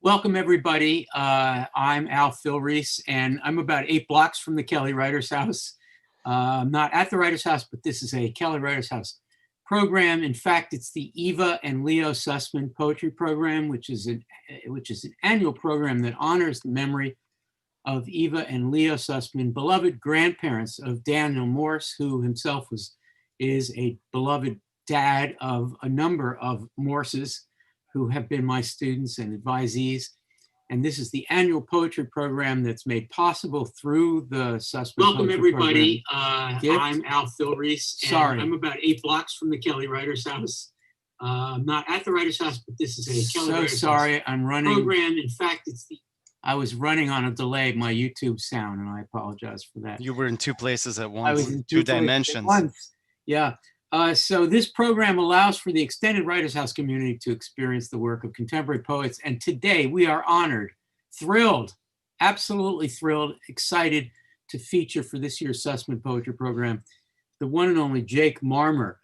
Welcome, everybody. I'm Al Philreese, and I'm about 8 blocks from the Kelly Writers House. I'm not at the Writers House, but this is a Kelly Writers House program. In fact, it's the Eva and Leo Sussman poetry program, which is an annual program that honors the memory of Eva and Leo Sussman, beloved grandparents of Daniel Morse, who himself is a beloved dad of a number of Morses who have been my students and advisees. And this is the annual poetry program that's made possible through the Sussman Welcome, poetry everybody. Program. I'm Al Philreese. Sorry. I'm about 8 blocks from the Kelly Writers House. I'm not at the Writers House, but this is a Kelly Writers sorry, House I'm running program. In fact, it's the I was running on a delay, my YouTube sound, and I apologize for that. You were in 2 places at once. I was in two dimensions. At once. Yeah. So this program allows for the extended Writers House community to experience the work of contemporary poets. And today we are honored, thrilled, absolutely thrilled, excited to feature for this year's Sussman Poetry Program, the one and only Jake Marmer.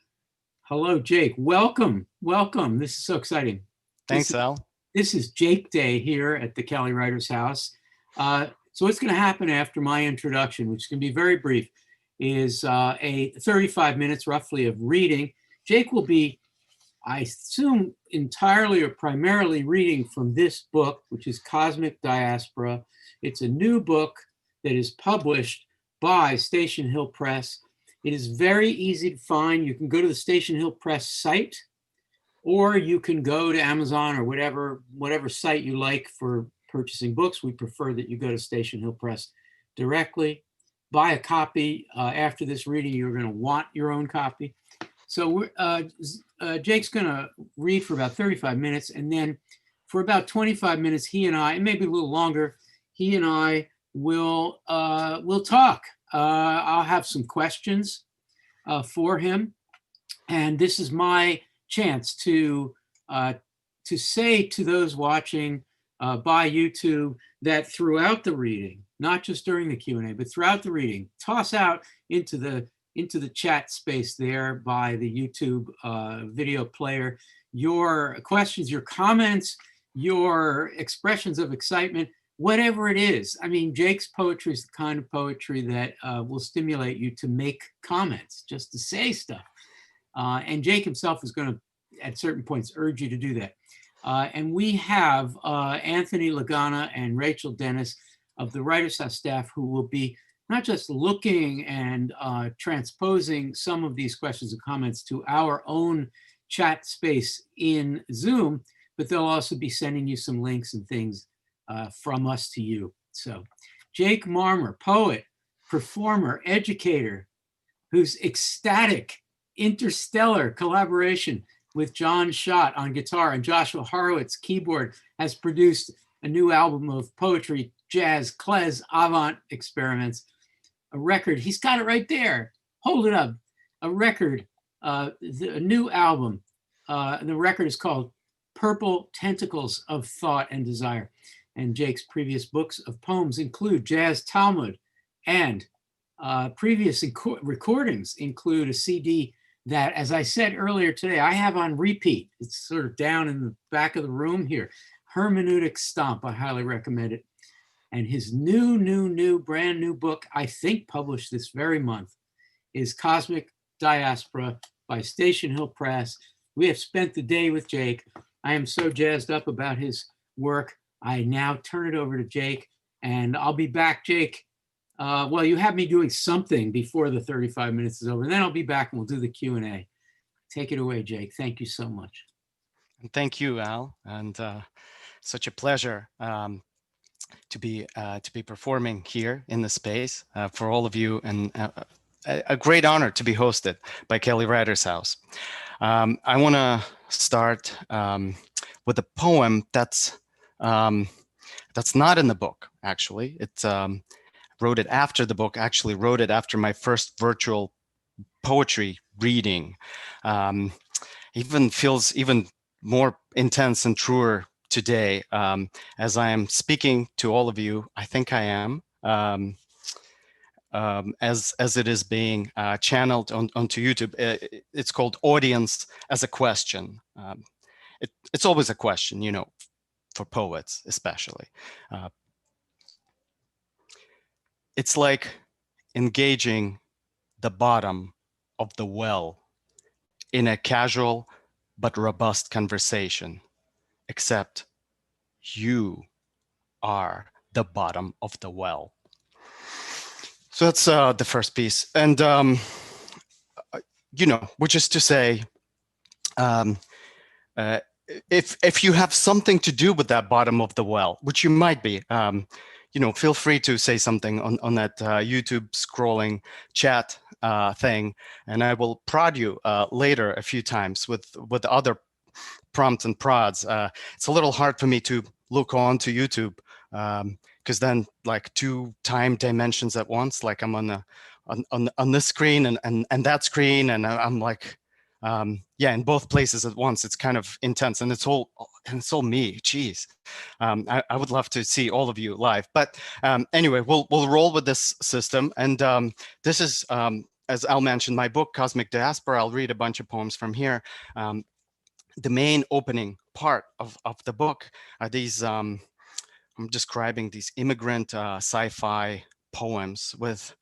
Hello, Jake. Welcome. Welcome. This is so exciting. Thanks, Al. This is Jake Day here at the Kelly Writers House. So what's going to happen after my introduction, which is going to be very brief, is a 35 minutes roughly of reading. Jake will be, I assume, entirely or primarily reading from this book, which is Cosmic Diaspora. It's a new book that is published by Station Hill Press. It is very easy to find. You can go to the Station Hill Press site, or you can go to Amazon or whatever site you like for purchasing books. We prefer that you go to Station Hill Press directly. Buy a copy. After this reading, you're going to want your own copy. So Jake's going to read for about 35 minutes, and then for about 25 minutes, he and I, and maybe a little longer, he and I will talk. I'll have some questions for him, and this is my chance to say to those watching by YouTube that throughout the reading, not just during the Q&A, but throughout the reading, toss out into the chat space there by the YouTube video player your questions, your comments, your expressions of excitement, whatever it is. I mean, Jake's poetry is the kind of poetry that will stimulate you to make comments, just to say stuff. And Jake himself is going to, at certain points, urge you to do that. And we have Anthony Lagana and Rachel Dennis of the Writers House staff who will be not just looking and transposing some of these questions and comments to our own chat space in Zoom, but they'll also be sending you some links and things from us to you. So Jake Marmer, poet, performer, educator, whose ecstatic interstellar collaboration with John Schott on guitar and Joshua Horowitz keyboard has produced a new album of poetry, jazz, klez, avant experiments, a record. He's got it right there. Hold it up. A record, a new album. The record is called Purple Tentacles of Thought and Desire. And Jake's previous books of poems include Jazz Talmud, and previous recordings include a CD that, as I said earlier today, I have on repeat. It's sort of down in the back of the room here. Hermeneutic Stomp, I highly recommend it. And his brand new book, I think published this very month, is Cosmic Diaspora by Station Hill Press. We have spent the day with Jake. I am so jazzed up about his work. I now turn it over to Jake, and I'll be back, Jake. Well, you have me doing something before the 35 minutes is over, and then I'll be back and we'll do the Q&A. Take it away, Jake. Thank you so much. Thank you, Al, and such a pleasure to be performing here in the space for all of you, and a great honor to be hosted by Kelly Writers House. I want to start with a poem that's not in the book. Actually, it's wrote it after the book. Actually, wrote it after my first virtual poetry reading. Even feels even more intense and truer today as I am speaking to all of you. I think I am, as it is being channeled onto YouTube. It's called Audience as a Question. It's always a question, you know. for poets especially. It's like engaging the bottom of the well in a casual but robust conversation, except you are the bottom of the well. So that's the first piece. And, you know, which is to say, if you have something to do with that bottom of the well, which you might be, you know, feel free to say something on that YouTube scrolling chat thing, and I will prod you later a few times with other prompts and prods. It's a little hard for me to look on to YouTube because then like 2 time dimensions at once, like I'm on this screen and that screen, and I'm like, yeah, in both places at once. It's kind of intense, and it's all me. Jeez, I would love to see all of you live, but anyway, we'll roll with this system. And this is, as Al mentioned, my book Cosmic Diaspora. I'll read a bunch of poems from here. The main opening part of the book are these. I'm describing these immigrant sci-fi poems with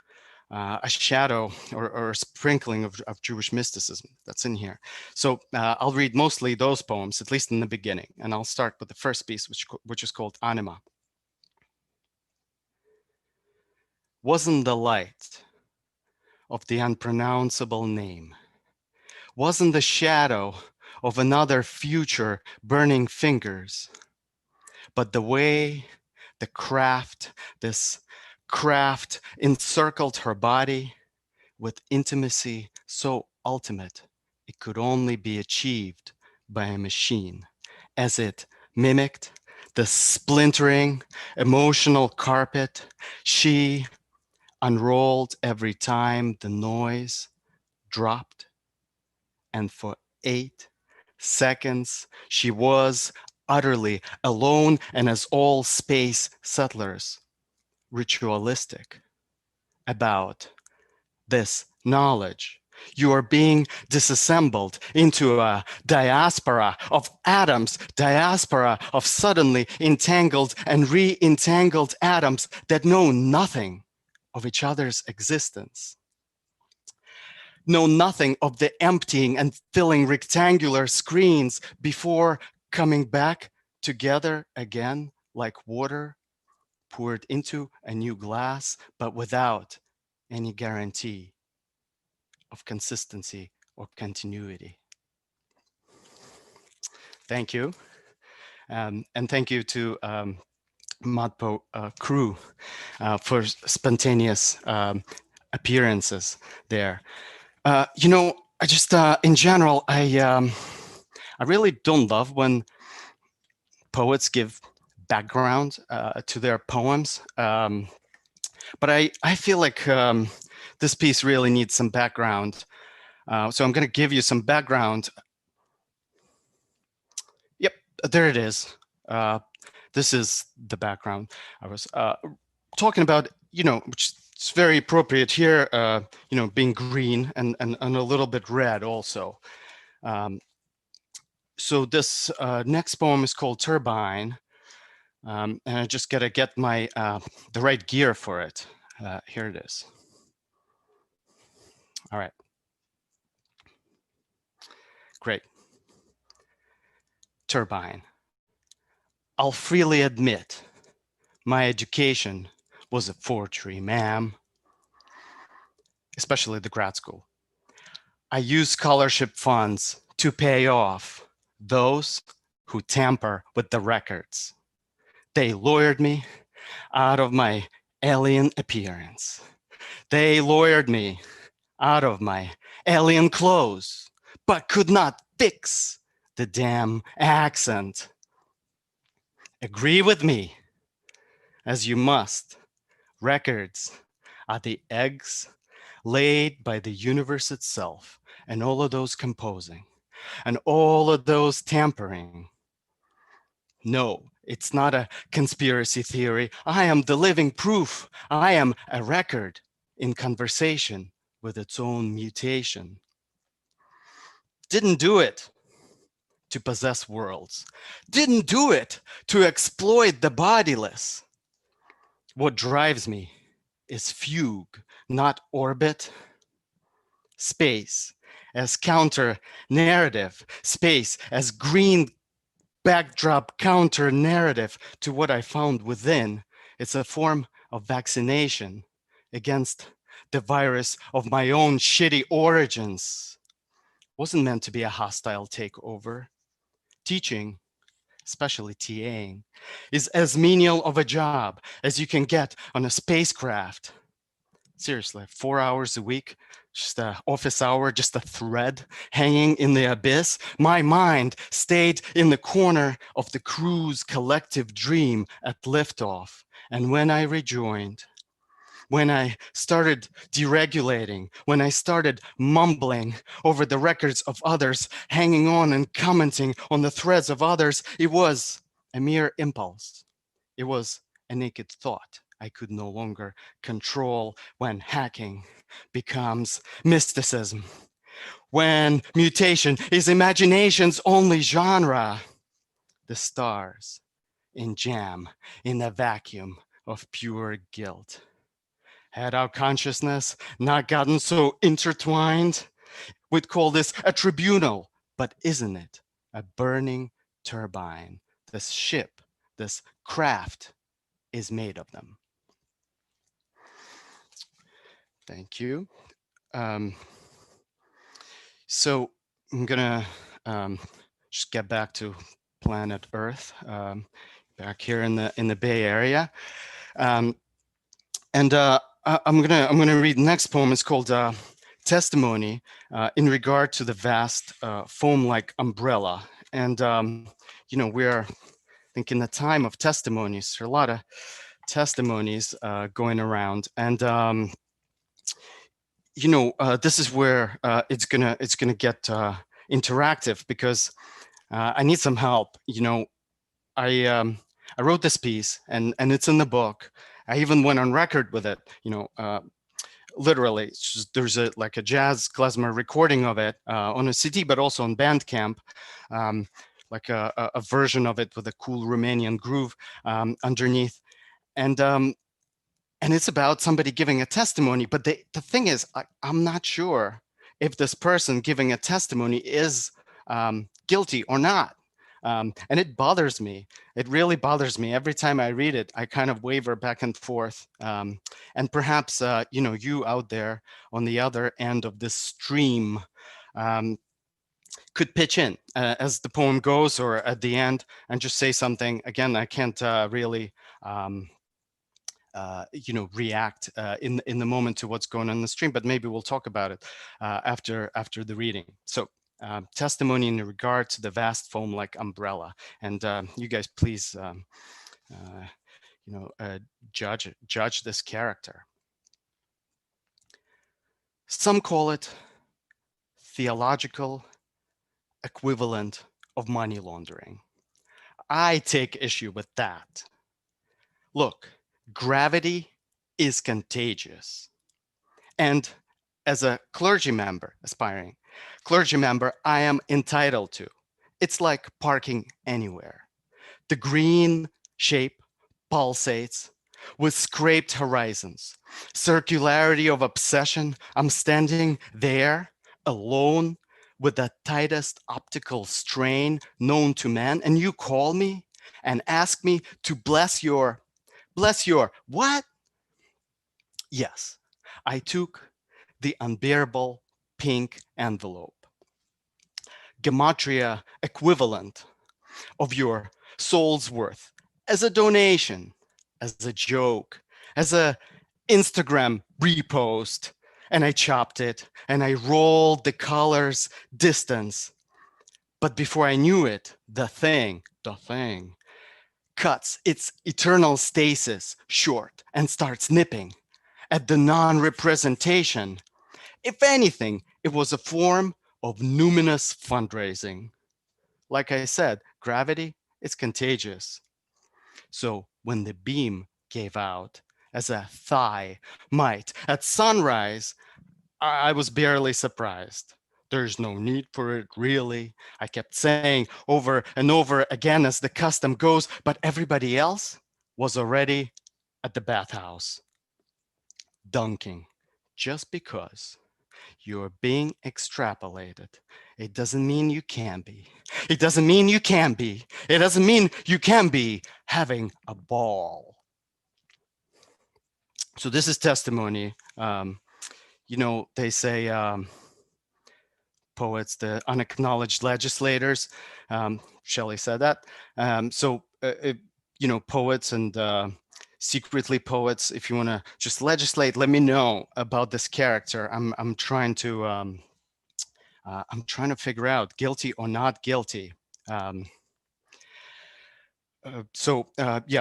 a shadow or a sprinkling of Jewish mysticism that's in here. So I'll read mostly those poems, at least in the beginning. And I'll start with the first piece, which is called Anima. Wasn't the light of the unpronounceable name, wasn't the shadow of another future burning fingers, but the way the craft, this craft encircled her body with intimacy so ultimate, it could only be achieved by a machine, as it mimicked the splintering emotional carpet she unrolled every time the noise dropped. And for 8 seconds, she was utterly alone, and as all space settlers, ritualistic about this knowledge. You are being disassembled into a diaspora of atoms, diaspora of suddenly entangled and re-entangled atoms that know nothing of each other's existence, know nothing of the emptying and filling rectangular screens before coming back together again like water poured into a new glass, but without any guarantee of consistency or continuity. Thank you. And thank you to Modpo crew for spontaneous appearances there. You know, I just, in general, I really don't love when poets give background to their poems. But I feel like this piece really needs some background. So I'm going to give you some background. Yep, there it is. This is the background. I was talking about, you know, which is very appropriate here, you know, being green and a little bit red also. So this next poem is called Turbine. And I just got to get my the right gear for it. Here it is. All right. Great. Turbine. I'll freely admit my education was a forgery, ma'am, especially the grad school. I use scholarship funds to pay off those who tamper with the records. They lawyered me out of my alien appearance. They lawyered me out of my alien clothes, but could not fix the damn accent. Agree with me, as you must. Records are the eggs laid by the universe itself, and all of those composing, and all of those tampering. No, it's not a conspiracy theory. I am the living proof. I am a record in conversation with its own mutation. Didn't do it. to possess worlds, didn't do it to exploit the bodiless. What drives me is fugue, not orbit. Space as counter narrative, space as green backdrop counter narrative to what I found within. It's a form of vaccination against the virus of my own shitty origins. Wasn't meant to be a hostile takeover. Teaching, especially TAing, is as menial of a job as you can get on a spacecraft. Seriously, 4 hours a week, just an office hour, just a thread hanging in the abyss. My mind stayed in the corner of the crew's collective dream at liftoff. And when I rejoined, when I started deregulating, when I started mumbling over the records of others, hanging on and commenting on the threads of others, it was a mere impulse. It was a naked thought I could no longer control when hacking becomes mysticism. When mutation is imagination's only genre. The stars in jam in the vacuum of pure guilt. Had our consciousness not gotten so intertwined, we'd call this a tribunal, but isn't it a burning turbine? This ship, this craft is made of them. Thank you. So I'm gonna just get back to planet Earth, back here in the Bay Area, and I'm gonna read the next poem. It's called Testimony in regard to the vast foam-like umbrella. And you know, we're thinking the time of testimonies. There are a lot of testimonies going around, and you know, this is where it's gonna get interactive, because I need some help. You know, I wrote this piece, and it's in the book. I even went on record with it. You know, literally, it's just, there's like a jazz klezmer recording of it on a CD, but also on Bandcamp, like a version of it with a cool Romanian groove underneath, and it's about somebody giving a testimony. But the thing is, I'm not sure if this person giving a testimony is guilty or not. And it bothers me. It really bothers me. Every time I read it, I kind of waver back and forth. And perhaps, you know, you out there on the other end of this stream could pitch in as the poem goes, or at the end, and just say something. Again, I can't really you know, react in the moment to what's going on in the stream, but maybe we'll talk about it after the reading. So testimony in regard to the vast foam-like umbrella, and you guys please you know, judge this character. Some call it theological equivalent of money laundering. I take issue with that. Look, gravity is contagious. And as a clergy member, aspiring clergy member, I am entitled to. It's like parking anywhere. The green shape pulsates with scraped horizons. Circularity of obsession. I'm standing there alone with the tightest optical strain known to man, and you call me and ask me to bless your what? Yes, I took the unbearable pink envelope, gematria equivalent of your soul's worth, as a donation, as a joke, as a Instagram repost, and I chopped it and I rolled the colors distance. But before I knew it, the thing cuts its eternal stasis short and starts nipping at the non-representation. If anything, it was a form of numinous fundraising. Like I said, gravity is contagious. So when the beam gave out, as a thigh might at sunrise, I was barely surprised. There's no need for it, really. I kept saying over and over again as the custom goes, but everybody else was already at the bathhouse, dunking, just because you're being extrapolated. It doesn't mean you can be. It doesn't mean you can be. It doesn't mean you can be having a ball. So this is testimony. You know, they say poets, the unacknowledged legislators. Shelley said that. You know, poets and secretly poets, if you want to just legislate, let me know about this character. I'm trying to figure out guilty or not guilty. Yeah,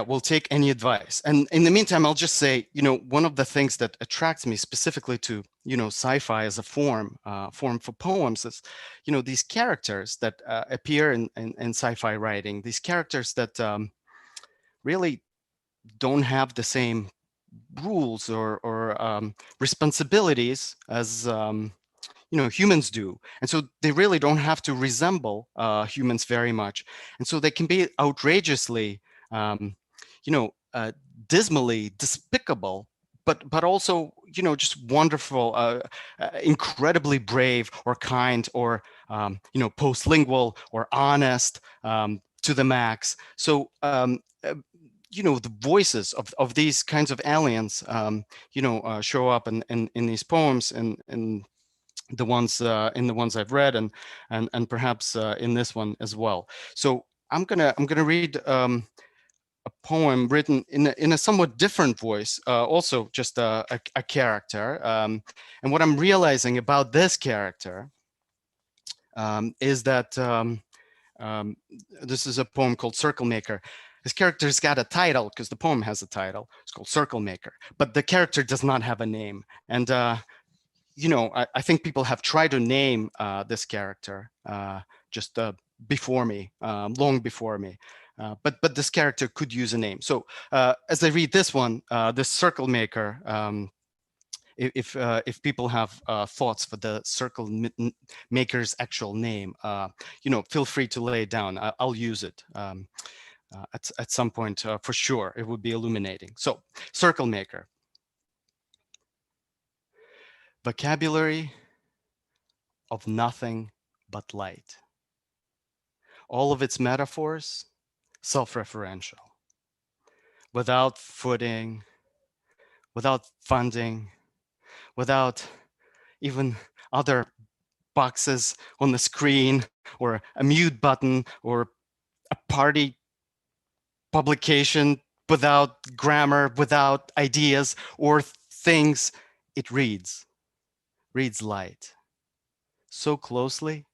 we'll take any advice. And in the meantime, I'll just say, you know, one of the things that attracts me specifically to, you know, sci-fi as a form for poems is, you know, these characters that appear in sci-fi writing, these characters that really don't have the same rules or responsibilities as you know, humans do. And so they really don't have to resemble humans very much. And so they can be outrageously, you know, dismally despicable, but also, you know, just wonderful, incredibly brave or kind or, you know, postlingual or honest to the max. So, you know, the voices of these kinds of aliens, you know, show up in these poems and the ones I've read and perhaps in this one as well. So I'm gonna read a poem written in a somewhat different voice, also just a character. And what I'm realizing about this character is that this is a poem called Circle Maker. This character's got a title because the poem has a title. It's called Circle Maker, but the character does not have a name. And you know, I think people have tried to name this character just before me, long before me. But this character could use a name. So as I read this one, this Circle Maker, if people have thoughts for the Circle Maker's actual name, you know, feel free to lay it down. I'll use it at some point for sure. It would be illuminating. So Circle Maker. Vocabulary of nothing but light. All of its metaphors, self-referential. Without footing, without funding, without even other boxes on the screen or a mute button or a party publication, without grammar, without ideas or things, it reads light. So closely,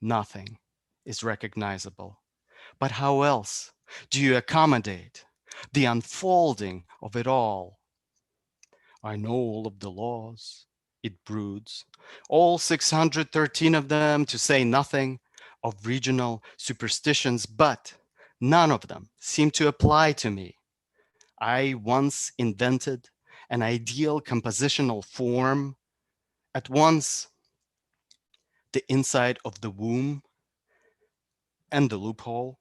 nothing is recognizable. But how else do you accommodate the unfolding of it all? I know all of the laws, it broods, all 613 of them, to say nothing of regional superstitions, but none of them seem to apply to me. I once invented an ideal compositional form, at once the inside of the womb and the loophole,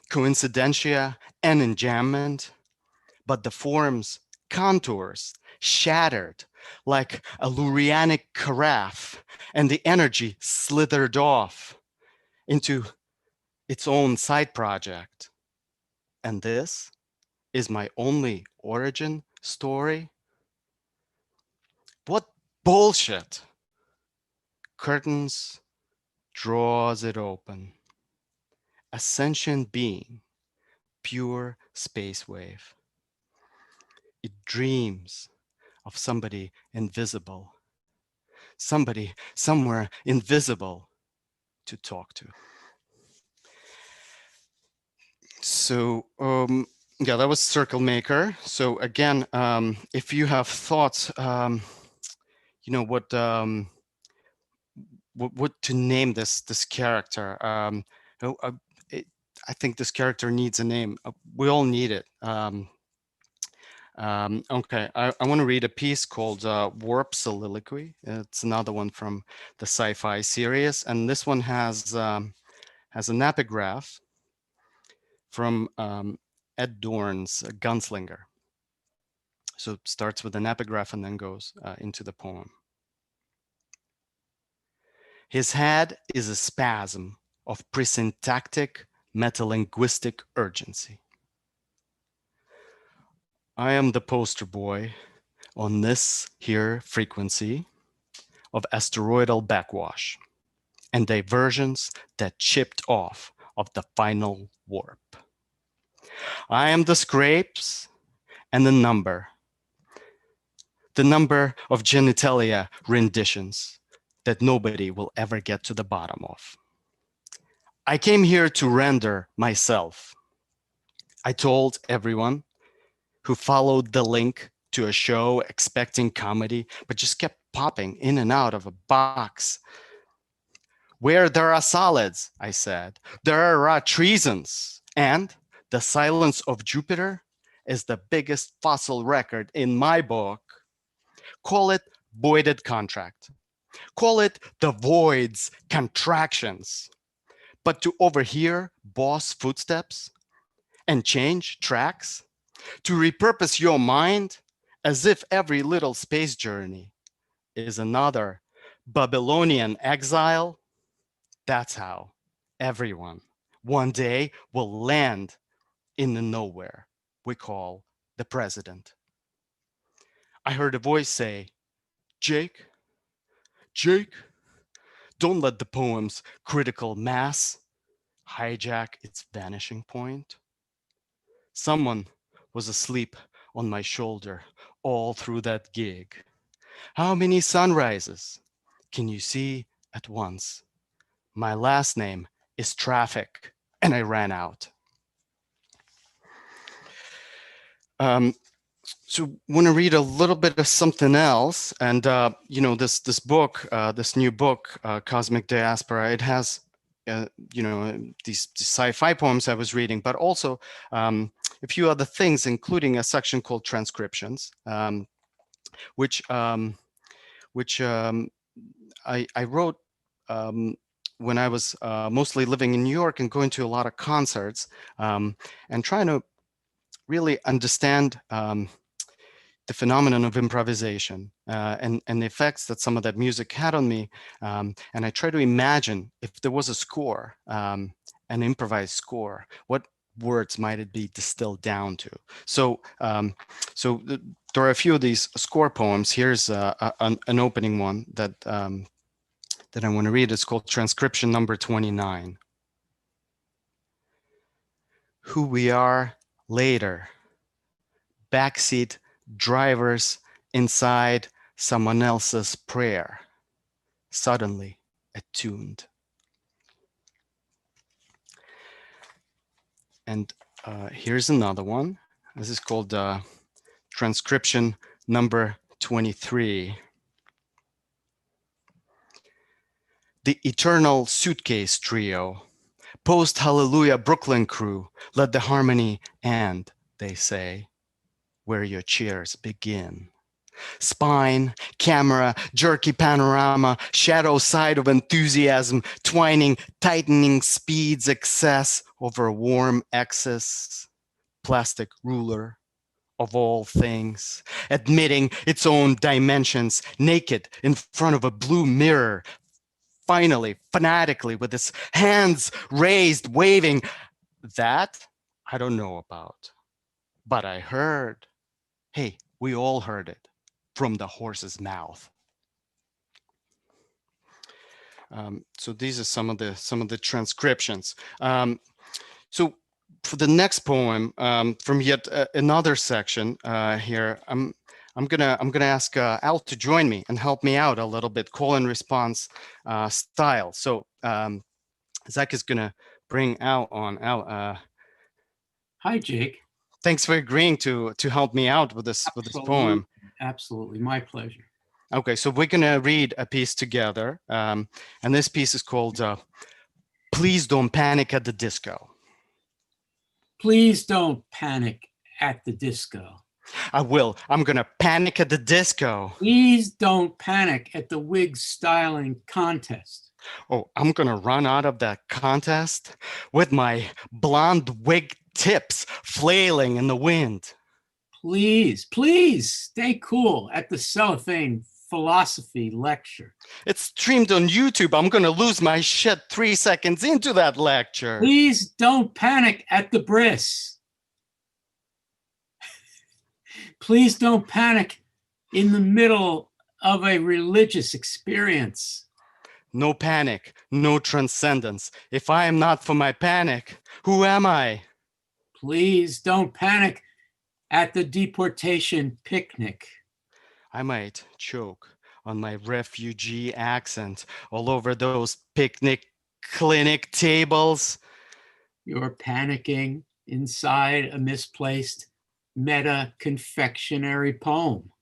coincidentia and enjambment, but the form's contours shattered like a Lurianic carafe, and the energy slithered off into its own side project. And this is my only origin story? What bullshit! Curtains draws it open. A sentient being, pure space wave. It dreams of somebody invisible, somebody somewhere invisible to talk to. So yeah, that was Circle Maker. So again, if you have thoughts, you know, what to name this character. I think this character needs a name. We all need it. Okay, I want to read a piece called Warp Soliloquy. It's another one from the sci-fi series, and this one has an epigraph from Ed Dorn's Gunslinger. So it starts with an epigraph and then goes into the poem. His head is a spasm of presyntactic metalinguistic urgency. I am the poster boy on this here frequency of asteroidal backwash and diversions that chipped off of the final warp. I am the scrapes and the number of genitalia renditions that nobody will ever get to the bottom of. I came here to render myself. I told everyone who followed the link to a show expecting comedy, but just kept popping in and out of a box. Where there are solids, I said, there are treasons. And the silence of Jupiter is the biggest fossil record in my book. Call it voided contract. Call it the void's contractions. But to overhear boss footsteps and change tracks, to repurpose your mind as if every little space journey is another Babylonian exile, that's how everyone one day will land in the nowhere we call the president. I heard a voice say, Jake, don't let the poem's critical mass hijack its vanishing point. Someone was asleep on my shoulder all through that gig. How many sunrises can you see at once? My last name is Traffic, and I ran out. So want to read a little bit of something else, and you know, this book, this new book, Cosmic Diaspora, it has you know, these sci-fi poems I was reading, but also a few other things, including a section called transcriptions, which I wrote when I was mostly living in New York and going to a lot of concerts, and trying to really understand the phenomenon of improvisation and the effects that some of that music had on me. And I try to imagine if there was a score, an improvised score, what words might it be distilled down to? So, there are a few of these score poems. Here's an opening one that I want to read. It's called Transcription Number 29. Who we are later, backseat drivers inside someone else's prayer, suddenly attuned. And here's another one. This is called Transcription Number 23. The Eternal Suitcase Trio, post-Hallelujah Brooklyn crew, let the harmony end, they say, where your cheers begin. Spine, camera, jerky panorama, shadow side of enthusiasm, twining, tightening speeds excess over warm excess, plastic ruler of all things, admitting its own dimensions, naked in front of a blue mirror, finally, fanatically, with its hands raised, waving. That I don't know about, but I heard. Hey, we all heard it from the horse's mouth. So these are some of the transcriptions. So for the next poem, from yet another section here, I'm gonna ask Al to join me and help me out a little bit, call and response style. So Zach is gonna bring Al on. Al, Hi, Jake. thanks for agreeing to help me out with this poem. Absolutely, my pleasure. Okay, so we're gonna read a piece together, and this piece is called "Please Don't Panic at the Disco." Please don't panic at the disco. I will. I'm gonna panic at the disco. Please don't panic at the wig styling contest. Oh, I'm gonna run out of that contest with my blonde wig tips flailing in the wind. Please, please stay cool at the cellophane philosophy lecture. It's streamed on YouTube. I'm gonna lose my shit 3 seconds into that lecture. Please don't panic at the bris. Please don't panic in the middle of a religious experience. No panic, no transcendence. If I am not for my panic, who am I? Please don't panic at the deportation picnic. I might choke on my refugee accent all over those picnic clinic tables. You're panicking inside a misplaced meta confectionery poem.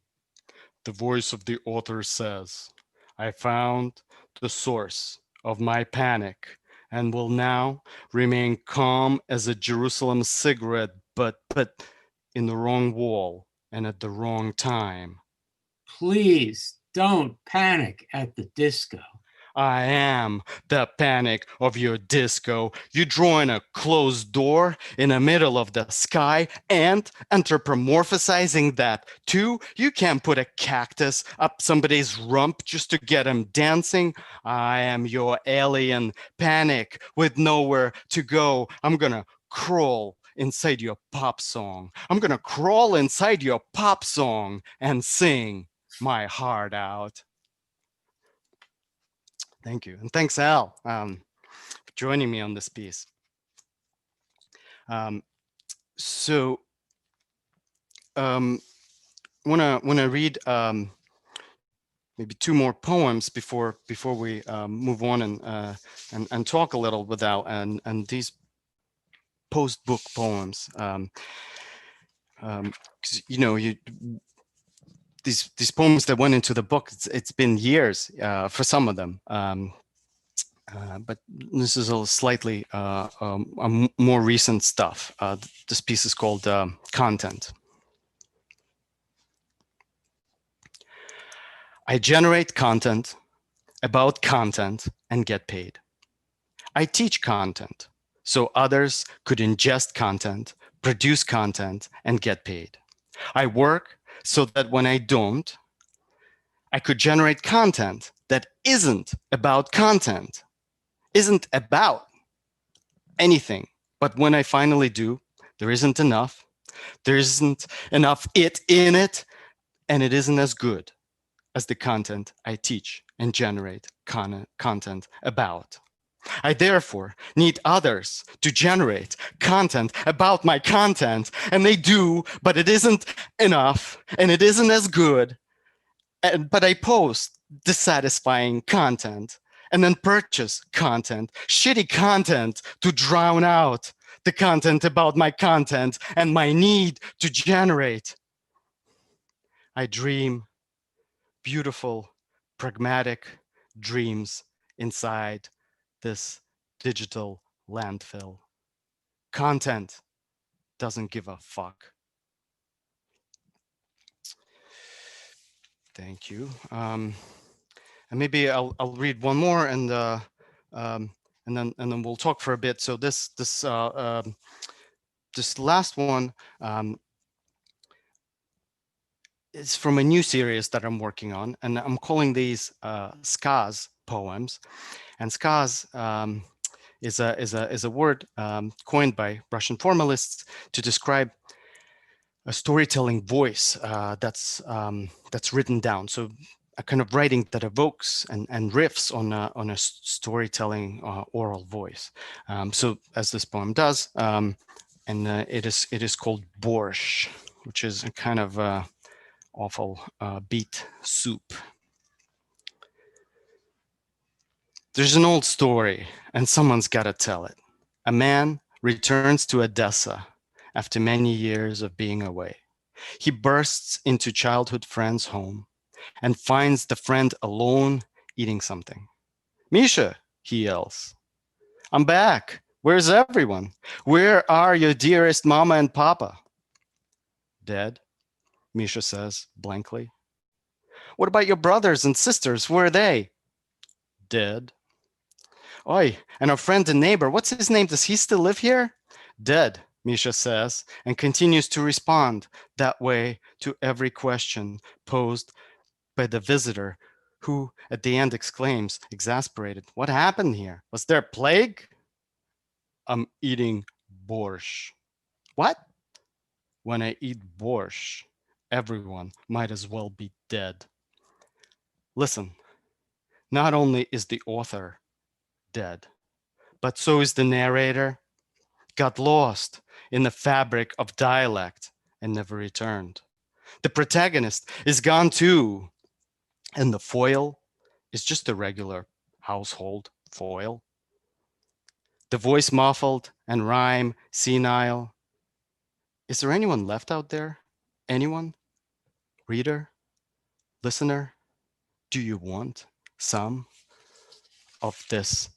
The voice of the author says, I found the source of my panic and will now remain calm as a Jerusalem cigarette, but in the wrong wall and at the wrong time. Please don't panic at the disco. I am the panic of your disco. You drawing a closed door in the middle of the sky and anthropomorphizing that too. You can't put a cactus up somebody's rump just to get him dancing. I am your alien panic with nowhere to go. I'm gonna crawl inside your pop song. I'm gonna crawl inside your pop song and sing my heart out. Thank you. And thanks, Al, for joining me on this piece. So wanna read maybe two more poems before we move on and talk a little with Al, and these post-book poems. 'Cause, you know, these poems that went into the book, it's been years for some of them, but this is a slightly more recent stuff. This piece is called Content. I generate content about content and get paid. I teach content so others could ingest content, produce content, and get paid. I work so that when I don't, I could generate content that isn't about content, isn't about anything. But when I finally do, there isn't enough. There isn't enough it in it, and it isn't as good as the content I teach and generate content about. I therefore need others to generate content about my content, and they do, but it isn't enough, and it isn't as good. But I post dissatisfying content and then purchase content, shitty content, to drown out the content about my content and my need to generate. I dream beautiful, pragmatic dreams inside this digital landfill. Content doesn't give a fuck. Thank you. And maybe I'll read one more, and then we'll talk for a bit. So this last one is from a new series that I'm working on, and I'm calling these skaz poems. And skaz is a word coined by Russian formalists to describe a storytelling voice that's written down. So a kind of writing that evokes and riffs on a storytelling oral voice. So as this poem does, and it is called Borscht, which is a kind of awful beet soup. There's an old story, and someone's got to tell it. A man returns to Odessa after many years of being away. He bursts into childhood friend's home and finds the friend alone eating something. Misha, he yells, I'm back. Where's everyone? Where are your dearest mama and papa? Dead, Misha says blankly. What about your brothers and sisters? Where are they? Dead. Oi, and our friend and neighbor, what's his name? Does he still live here? Dead, Misha says, and continues to respond that way to every question posed by the visitor, who at the end exclaims, exasperated, what happened here? Was there a plague? I'm eating borscht. What? When I eat borscht, everyone might as well be dead. Listen, not only is the author dead, but so is the narrator. Got lost in the fabric of dialect and never returned. The protagonist is gone too, and the foil is just a regular household foil. The voice muffled and rhyme senile. Is there anyone left out there? Anyone? Reader? Listener? Do you want some of this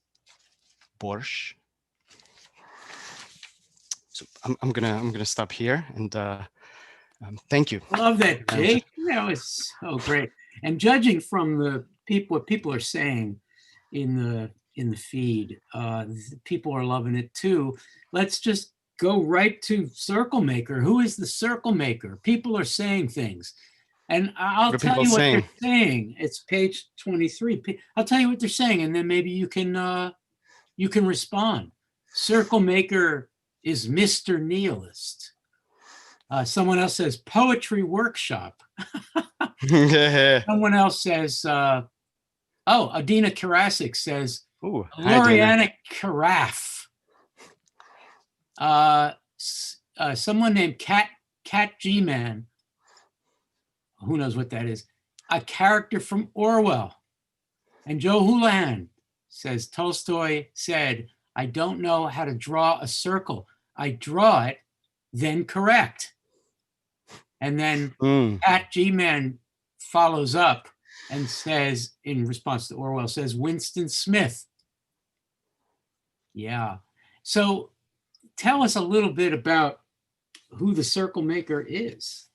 borscht? So I'm gonna stop here and thank you. Love that, Jake. That was so great. And judging from the people, what people are saying in the feed, people are loving it too. Let's just go right to Circle Maker. Who is the Circle Maker? People are saying things, and I'll tell you what they're saying. It's page 23. I'll tell you what they're saying, and then maybe you can respond. Circle Maker is Mr. Nihilist. Someone else says poetry workshop. Someone else says, Adina Karasik says, Loriana Carafe. Someone named Cat G-Man, who knows what that is, a character from Orwell. And Joe Houlihan says, Tolstoy said, I don't know how to draw a circle. I draw it, then correct. And then Cat G-Man follows up and says, in response to Orwell, says Winston Smith. Yeah. So tell us a little bit about who the Circle Maker is,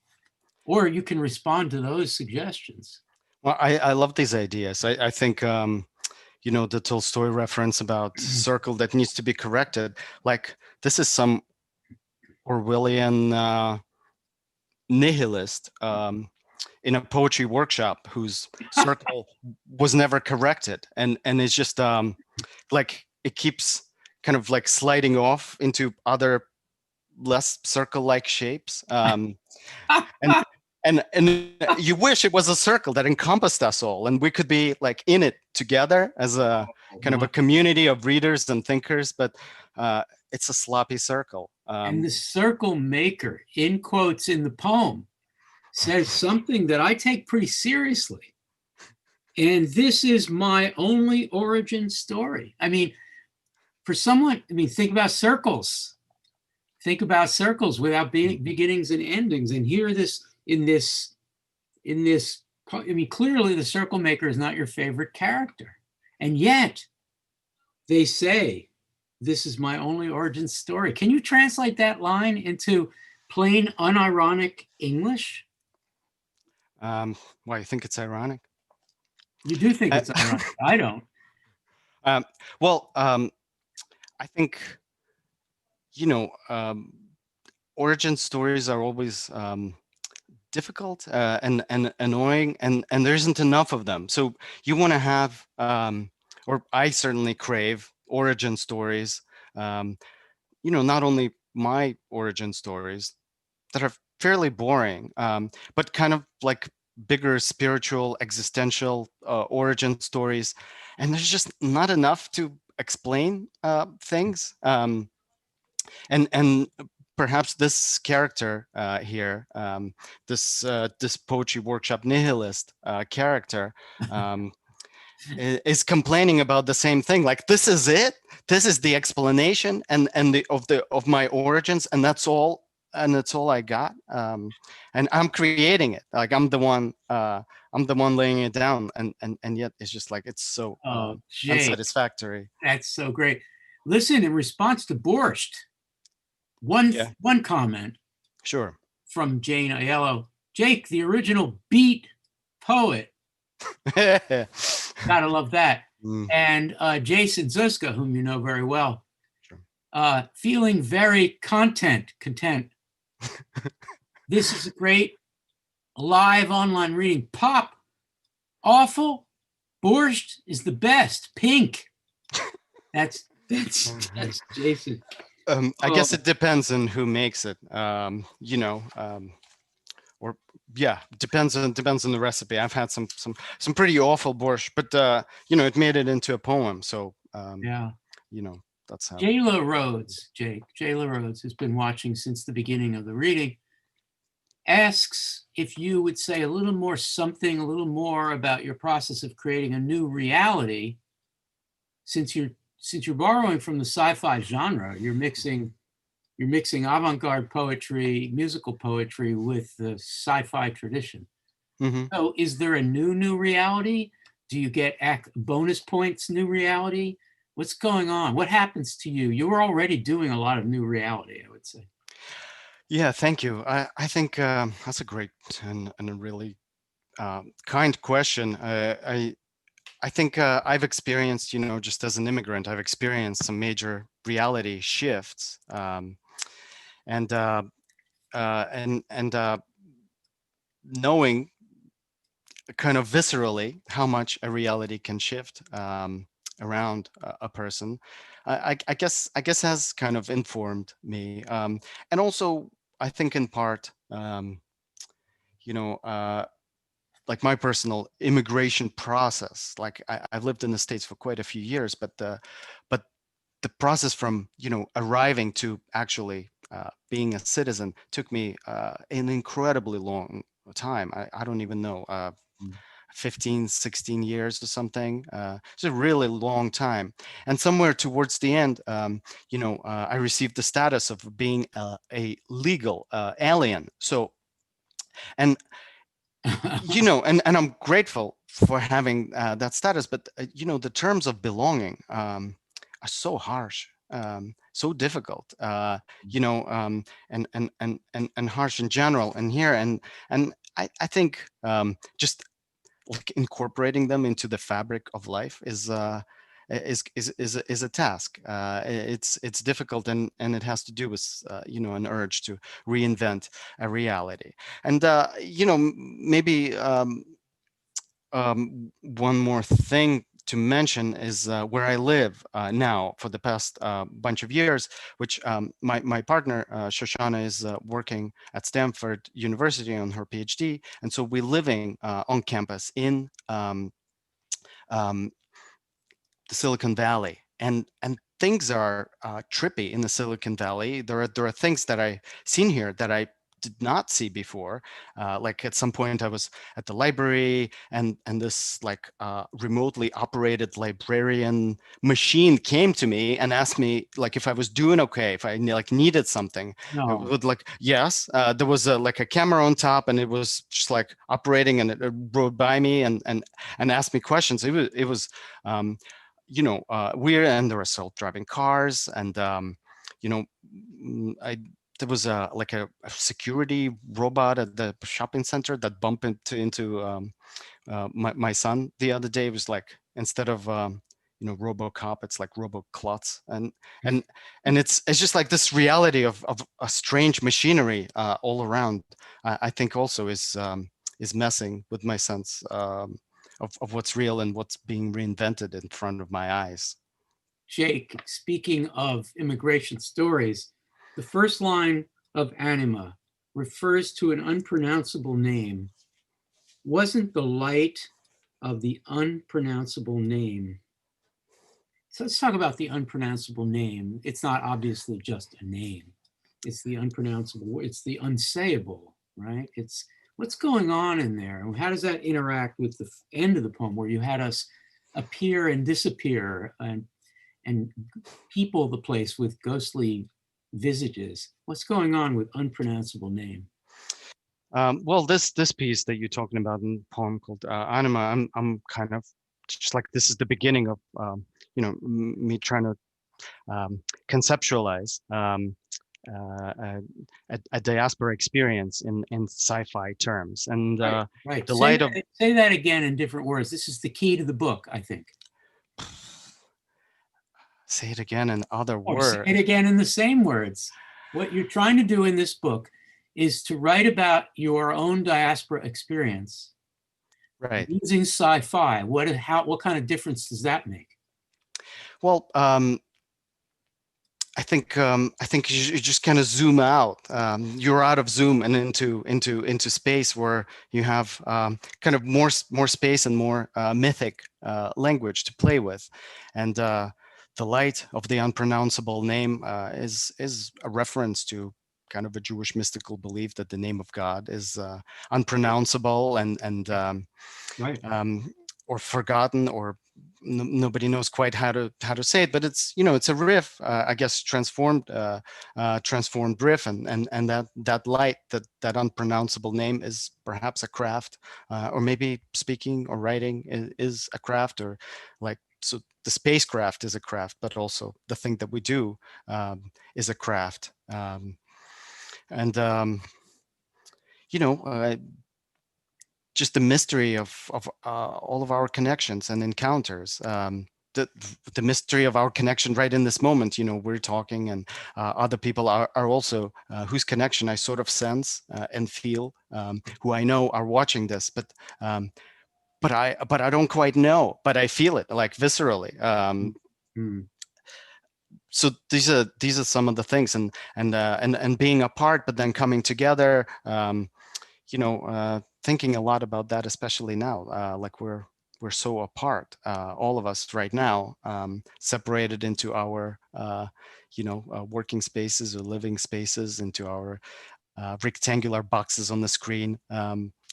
or you can respond to those suggestions. Well, I love these ideas. I think, the Tolstoy reference about circle that needs to be corrected. Like, this is some Orwellian nihilist in a poetry workshop whose circle was never corrected. And it's just like, it keeps kind of like sliding off into other less circle-like shapes. And you wish it was a circle that encompassed us all, and we could be like in it together as a kind of a community of readers and thinkers, but it's a sloppy circle. And the Circle Maker, in quotes in the poem, says something that I take pretty seriously. And this is my only origin story. I mean, for someone, think about circles. Think about circles without beginnings and endings. And here in this, clearly the Circle Maker is not your favorite character. And yet they say, this is my only origin story. Can you translate that line into plain, unironic English? Why, you think it's ironic? You do think it's ironic. I don't. I think, origin stories are always difficult and annoying, and there isn't enough of them. So you want to have, or I certainly crave, origin stories. Not only my origin stories that are fairly boring, but kind of like bigger spiritual, existential origin stories. And there's just not enough to explain things. And perhaps this character here, this poetry workshop nihilist character, is complaining about the same thing. Like, this is it. This is the explanation of my origins, and that's all. And that's all I got. And I'm Oh, creating it. Like, I'm the one laying it down, and yet it's just like, it's so unsatisfactory. That's so great. Listen, in response to borscht, one comment. Sure. From Jane Aiello. Jake, the original beat poet. Gotta love that. And Jason Zuska, whom you know very well, Sure. feeling very content. This is a great live online reading. Pop, awful. Borscht is the best. Pink. That's Jason. I guess it depends on who makes it. You know, or yeah, depends on the recipe. I've had some pretty awful borscht, but you know, it made it into a poem. So Yeah. you know, that's how. Jayla Rhodes, Jake. Jayla Rhodes has been watching since the beginning of the reading. Asks if you would say a little more about your process of creating a new reality, since you're borrowing from the sci-fi genre. You're mixing avant-garde poetry, musical poetry with the sci-fi tradition. Mm-hmm. So is there a new reality? Do you get bonus points, new reality? What's going on? What happens to you? You were already doing a lot of new reality, I would say. Yeah, thank you. I think that's a great and a really kind question. I think I've experienced, you know, just as an immigrant, I've experienced some major reality shifts, and knowing kind of viscerally how much a reality can shift around a person, I guess has kind of informed me, and also I think in part, you know. Like my personal immigration process. Like I've lived in the States for quite a few years, but the process from, you know, arriving to actually being a citizen took me an incredibly long time. I don't even know, 15, 16 years or something. It's a really long time. And somewhere towards the end, you know, I received the status of being a legal alien. So, and you know, and I'm grateful for having that status, but you know, the terms of belonging are so harsh, so difficult, you know, and harsh in general. And here, and I think just like incorporating them into the fabric of life is a task. It's difficult, and it has to do with you know, an urge to reinvent a reality. And you know, maybe one more thing to mention is where I live now for the past bunch of years, which my partner Shoshana is working at Stanford University on her PhD, and so we're living on campus in the Silicon Valley, and things are trippy in the Silicon Valley. There are things that I seen here that I did not see before. Like at some point I was at the library, and this like remotely operated librarian machine came to me and asked me like if I was doing okay, if I like needed something. No. It would like, yes. There was like a camera on top, and it was just like operating, and it rode by me and asked me questions. It was you know, weird. And there were self-driving cars, and you know, there was like a security robot at the shopping center that bumped into my son the other day. It was like, instead of you know, RoboCop, it's like RoboClutz, and it's just like this reality of a strange machinery all around. I think also is messing with my sense of what's real and what's being reinvented in front of my eyes. Jake, speaking of immigration stories, the first line of Anima refers to an unpronounceable name. Wasn't the light of the unpronounceable name? So let's talk about the unpronounceable name. It's not obviously just a name. It's the unpronounceable, it's the unsayable, right? It's what's going on in there. How does that interact with the end of the poem, where you had us appear and disappear and people the place with ghostly visages? What's going on with unpronounceable name? Well, this piece that you're talking about in the poem called Anima, I'm kind of just like, this is the beginning of you know, me trying to conceptualize a diaspora experience in sci-fi terms. And Right. the light of Say that again in different words. This is the key to the book, I think. say it again in other Or say words. it again in the same words. What you're trying to do in this book is to write about your own diaspora experience, Right. using sci-fi. What kind of difference does that make? Well, I think you just kind of zoom out. You're out of zoom and into space where you have kind of more space and more mythic language to play with, and the light of the unpronounceable name is a reference to kind of a Jewish mystical belief that the name of God is unpronounceable and Right. or forgotten, or nobody knows quite how to say it, but it's, you know, it's a riff, I guess, transformed riff, and that light, that unpronounceable name is perhaps a craft, or maybe speaking or writing is a craft, or like, so the spacecraft is a craft, but also the thing that we do is a craft, and you know, just the mystery of all of our connections and encounters. The mystery of our connection right in this moment. You know, we're talking, and other people are also whose connection I sort of sense and feel, who I know are watching this, but I don't quite know, but I feel it, like, viscerally. So these are some of the things, and being apart, but then coming together. You know, thinking a lot about that, especially now, like we're so apart, all of us right now, separated into our, you know, working spaces or living spaces, into our rectangular boxes on the screen,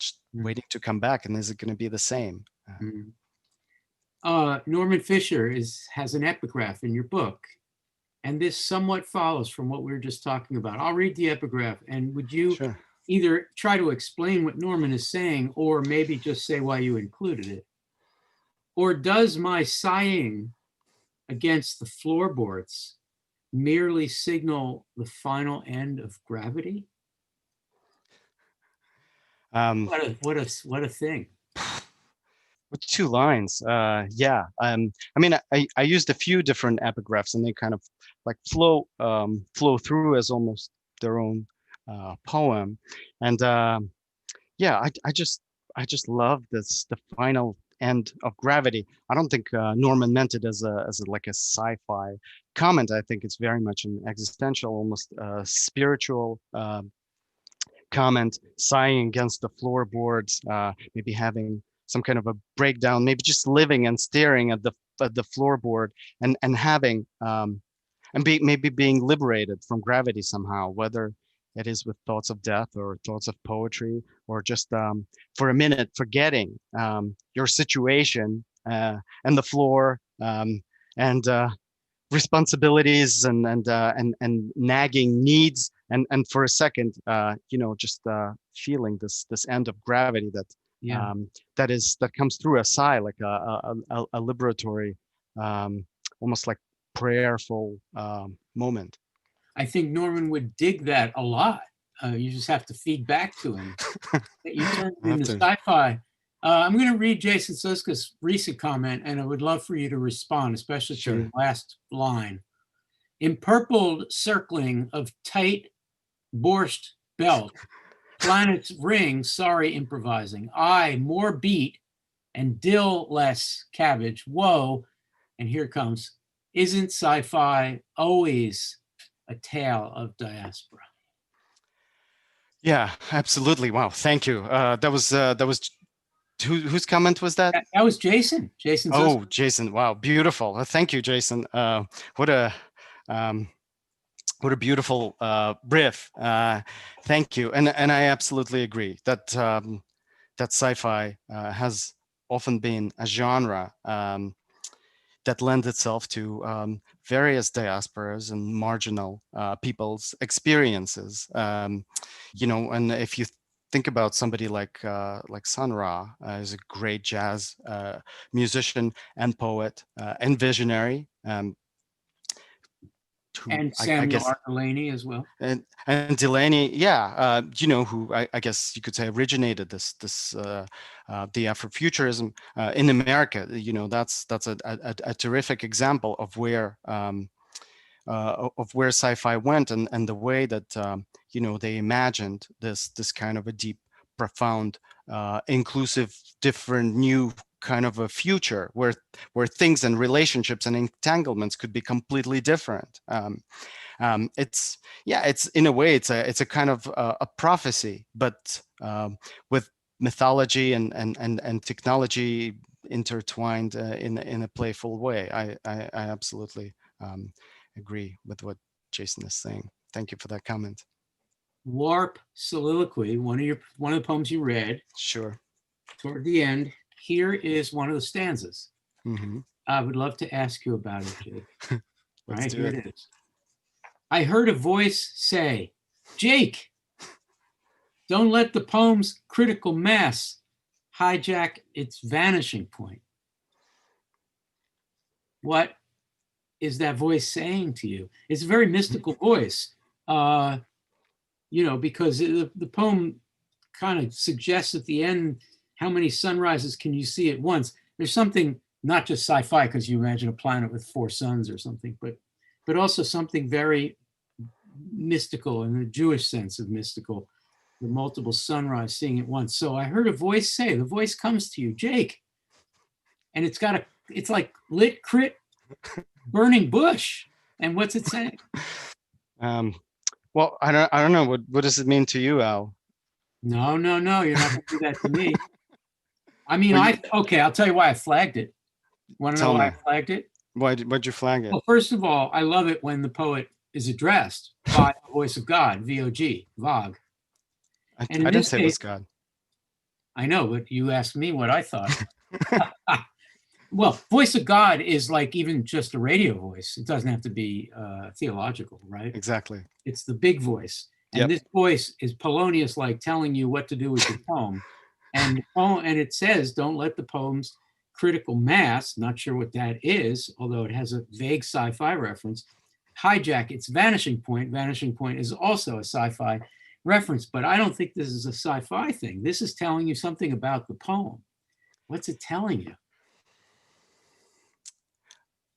just waiting to come back. And is it going to be the same? Norman Fisher has an epigraph in your book, and this somewhat follows from what we were just talking about. I'll read the epigraph, and would you Sure. either try to explain what Norman is saying, or maybe just say why you included it? Or does my sighing against the floorboards merely signal the final end of gravity? What a thing. With 2 lines, yeah. I mean, I used a few different epigraphs, and they kind of like flow through as almost their own poem, and yeah, I just love this, the final end of gravity. I don't think Norman meant it as a like a sci-fi comment. I think it's very much an existential, almost spiritual comment, sighing against the floorboards, maybe having some kind of a breakdown, maybe just living and staring at the floorboard, and having maybe being liberated from gravity somehow, whether it is with thoughts of death or thoughts of poetry, or just for a minute forgetting your situation and the floor, and responsibilities and nagging needs, and for a second, you know, just feeling this end of gravity that Yeah. that comes through a sigh, like a liberatory, almost like prayerful moment. I think Norman would dig that a lot. You just have to feed back to him that you turned it into sci-fi. I'm going to read Jason Suska's recent comment, and I would love for you to respond, especially to the last line. Empurpled circling of tight borscht belt, planets ring, sorry improvising. I more beat and dill less cabbage. Whoa, and here comes, isn't sci-fi always a tale of diaspora? Yeah, absolutely. Wow, thank you. That was whose comment was that? That was Jason. Jason. Oh, Jason! Wow, beautiful. Thank you, Jason. What a beautiful riff. Thank you. And I absolutely agree that that sci-fi has often been a genre that lends itself to various diasporas and marginal people's experiences. You know, and if you think about somebody like Sun Ra, is a great jazz musician and poet and visionary. who And I Samuel guess, R. Delaney as well. and Delaney, yeah, you know, who I guess you could say originated the Afrofuturism in America. You know, that's a terrific example of where sci-fi went, and the way that you know, they imagined this kind of a deep, profound, inclusive, different, new kind of a future where things and relationships and entanglements could be completely different. It's, yeah, it's in a way it's a kind of a prophecy, but with mythology and technology intertwined in a playful way. I absolutely agree with what Jason is saying. Thank you for that comment. Warp Soliloquy, one of the poems you read Sure. toward the end. Here is one of the stanzas. Mm-hmm. I would love to ask you about it, Jake. Let's Right, do here it. it is. I heard a voice say, Jake, don't let the poem's critical mass hijack its vanishing point. What is that voice saying to you? It's a very mystical voice, you know, because the poem kind of suggests at the end, how many sunrises can you see at once? There's something, not just sci-fi, because you imagine a planet with 4 suns or something, but also something very mystical in the Jewish sense of mystical, the multiple sunrise seeing at once. So I heard a voice say, the voice comes to you, Jake, and it's like lit crit burning bush. And what's it saying? Well, I don't know. What does it mean to you, Al? No, you're not going to do that to me. I mean, Well, okay, I'll tell you why I flagged it. Want to know tell why me. I flagged it? Why'd you flag it? Well, first of all, I love it when the poet is addressed by the voice of God, VOG, Vog. I And in didn't this say it was case, God. I know, but you asked me what I thought. Well, voice of God is like even just a radio voice. It doesn't have to be theological, right? Exactly. It's the big voice. And Yep. this voice is Polonius like telling you what to do with your poem. And it says, don't let the poem's critical mass, not sure what that is, although it has a vague sci-fi reference, hijack its vanishing point. Vanishing point is also a sci-fi reference, but I don't think this is a sci-fi thing. This is telling you something about the poem. What's it telling you?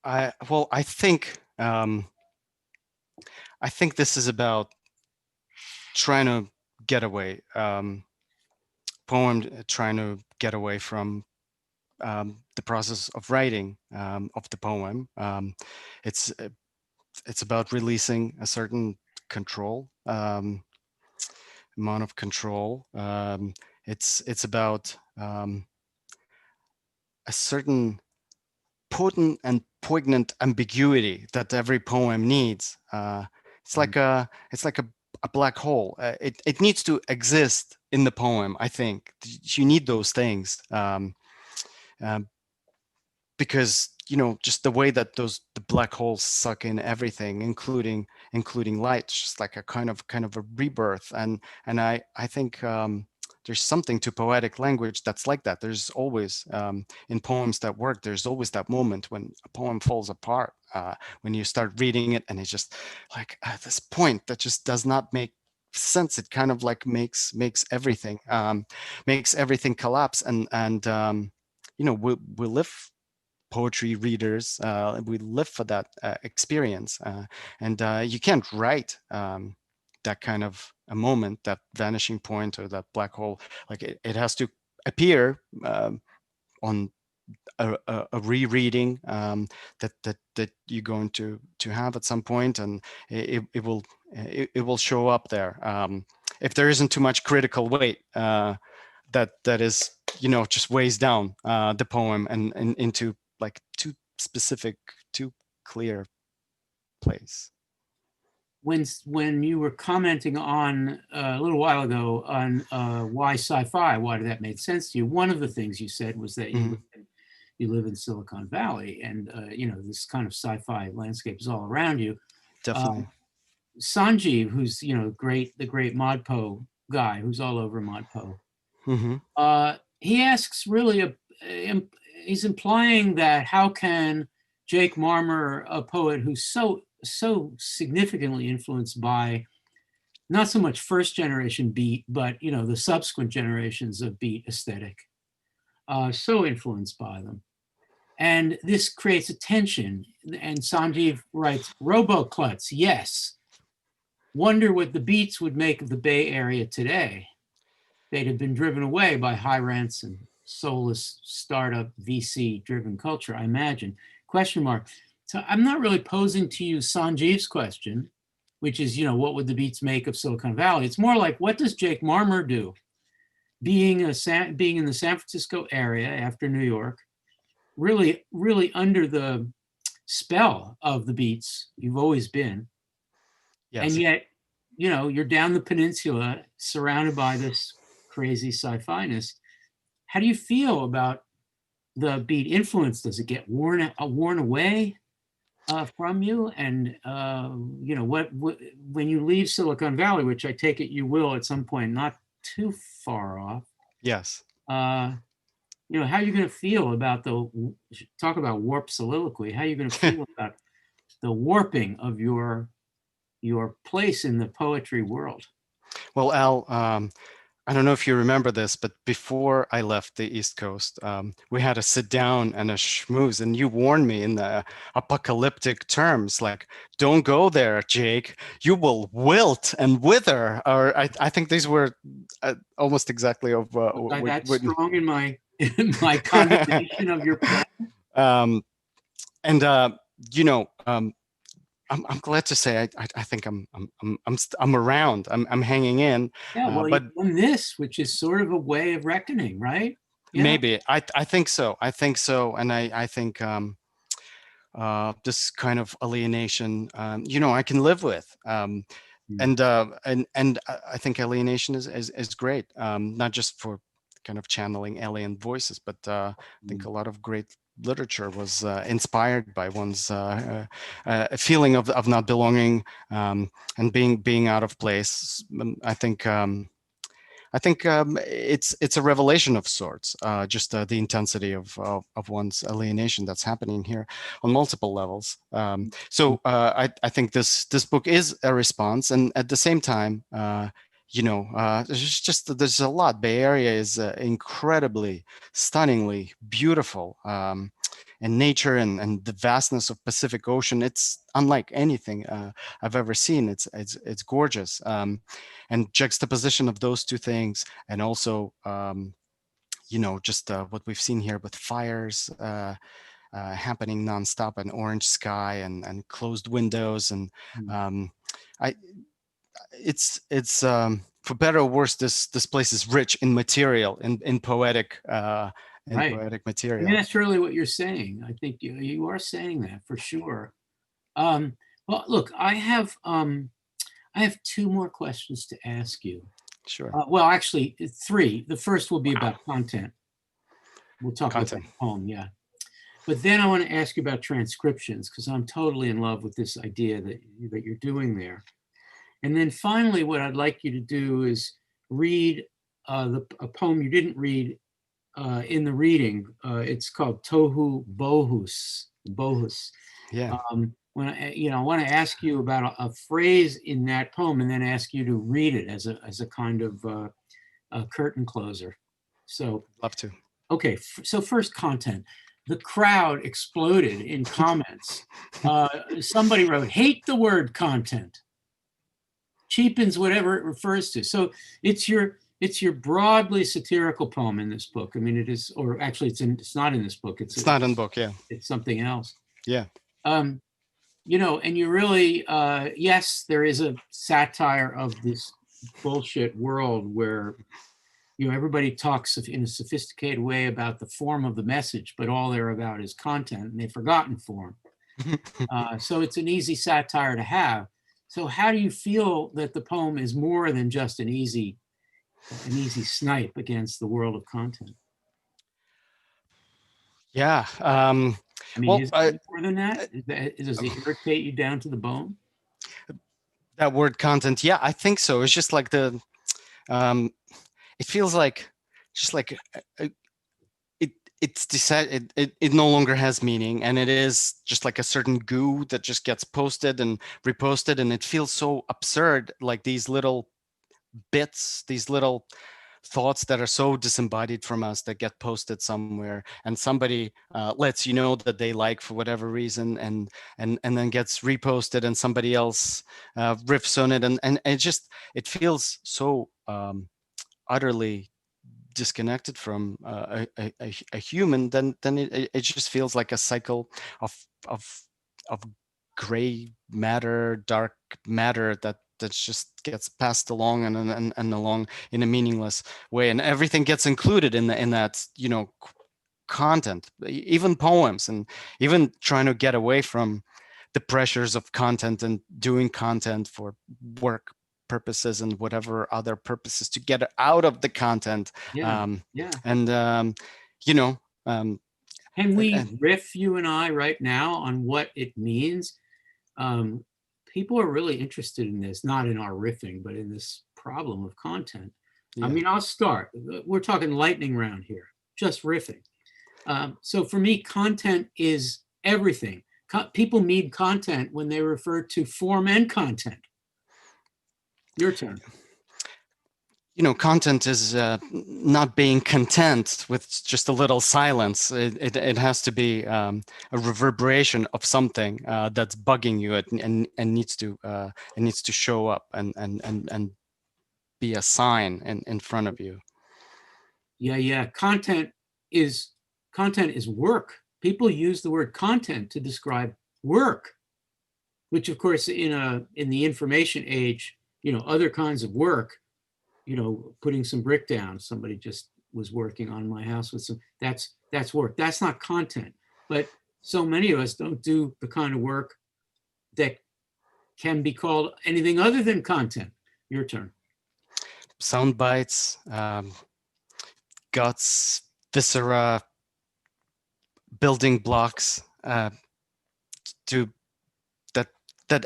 I think this is about trying to get away, poem trying to get away from the process of writing of the poem. It's about releasing a certain control, amount of control. It's about a certain potent and poignant ambiguity that every poem needs. It's like a black hole. It needs to exist in the poem. I think you need those things because, you know, just the way that the black holes suck in everything, including light, just like a kind of a rebirth. And I think there's something to poetic language that's like that. There's always in poems that work, there's always that moment when a poem falls apart, when you start reading it and it's just like at this point that just does not make sense. It kind of like makes everything collapse. And you know, we live poetry readers, we live for that experience, and you can't write that kind of a moment, that vanishing point or that black hole. Like it has to appear on a rereading that you're going to have at some point, and it will show up there. If there isn't too much critical weight that is, you know, just weighs down the poem and into like too specific, too clear place. When you were commenting on a little while ago on why sci-fi, why did that make sense to you? One of the things you said was that you live in Silicon Valley, and you know, this kind of sci-fi landscape is all around you. Definitely. Sanjeev, who's, you know, the great Modpo guy, who's all over Modpo. He asks really he's implying that how can Jake Marmer, a poet who's so so significantly influenced by not so much first generation beat, but the subsequent generations of beat aesthetic. So influenced by them. And this creates a tension. And Sanjeev writes, Robo-klutz, yes. Wonder what the Beats would make of the Bay Area today. They'd have been driven away by high rents and soulless startup VC-driven culture, I imagine. Question mark. So I'm not really posing to you Sanjeev's question, which is, what would the Beats make of Silicon Valley? It's more like, what does Jake Marmer do? Being in the San Francisco area after New York, really, really under the spell of the Beats, you've always been. Yes. And yet, you're down the peninsula surrounded by this crazy sci-fi-ness. How do you feel about the beat influence? Does it get worn away from you? And, what when you leave Silicon Valley, which I take it you will at some point, not too far off. Yes. How are you going to feel about talk about warp soliloquy? How are you going to feel about the warping of your place in the poetry world? Well, Al, I don't know if you remember this, but before I left the East Coast, we had a sit down and a schmooze, and you warned me in the apocalyptic terms, like, don't go there, Jake. You will wilt and wither. Or I think these were almost exactly of that's strong in my condemnation of your plan. I'm glad to say I think I'm around. I'm hanging in. Yeah, well, but you've done this, which is sort of a way of reckoning, right? Yeah. Maybe I think so. I think so, and I think this kind of alienation, I can live with. And I think alienation is great, not just for kind of channeling alien voices, but I think a lot of great literature was inspired by one's feeling of not belonging and being out of place. I think it's a revelation of sorts, just the intensity of one's alienation that's happening here on multiple levels. So I think this book is a response, and at the same time, there's a lot. Bay Area is incredibly, stunningly beautiful. And nature and the vastness of Pacific Ocean, it's unlike anything I've ever seen. It's gorgeous. And juxtaposition of those two things, and also, just what we've seen here with fires happening nonstop, and orange sky and closed windows, and it's for better or worse, this place is rich in material, in poetic. Right. Poetic material. I mean, that's really what you're saying. I think you are saying that for sure. Well, look, I have 2 more questions to ask you. Sure. Well, actually 3. The first will be about content. We'll talk about the poem, yeah. But then I want to ask you about transcriptions, because I'm totally in love with this idea that you're doing there. And then finally, what I'd like you to do is read a poem you didn't read in the reading. It's called Tohu Bohus. Yeah. When I want to ask you about a phrase in that poem, and then ask you to read it as a kind of a curtain closer. So love to. Okay, so first, content. The crowd exploded in comments. Somebody wrote, "Hate the word content. Cheapens whatever it refers to." So it's your broadly satirical poem in this book. I mean, it is, or actually, it's not in this book. It's not in the book. Yeah, it's something else. Yeah. And you really, yes, there is a satire of this bullshit world where everybody talks in a sophisticated way about the form of the message, but all they're about is content, and they've forgotten form. So it's an easy satire to have. So how do you feel that the poem is more than just an easy snipe against the world of content? Yeah. I mean, is it more than that? Does it irritate you down to the bone? That word content, yeah, I think so. It's just like it feels like just like it's decided it no longer has meaning, and it is just like a certain goo that just gets posted and reposted, and it feels so absurd, like these little bits, these little thoughts that are so disembodied from us that get posted somewhere, and somebody lets you know that they like for whatever reason, and then gets reposted, and somebody else riffs on it, and it feels so utterly disconnected from a human. Then it just feels like a cycle of of of gray matter, dark matter that just gets passed along and along in a meaningless way, and everything gets included in that content, even poems, and even trying to get away from the pressures of content and doing content for work purposes and whatever other purposes to get out of the content. Yeah. Can we riff, you and I, right now on what it means? People are really interested in this, not in our riffing, but in this problem of content. Yeah. I mean, I'll start. We're talking lightning round here, just riffing. So for me, content is everything. People mean content when they refer to form and content. Your turn. Content is not being content with just a little silence. It has to be a reverberation of something that's bugging you and needs to show up and be a sign in front of you. Yeah. Content is work. People use the word content to describe work, which of course in the information age, other kinds of work, putting some brick down. Somebody just was working on my house with some, that's work. That's not content. But so many of us don't do the kind of work that can be called anything other than content. Your turn. Sound bites, guts, viscera, building blocks that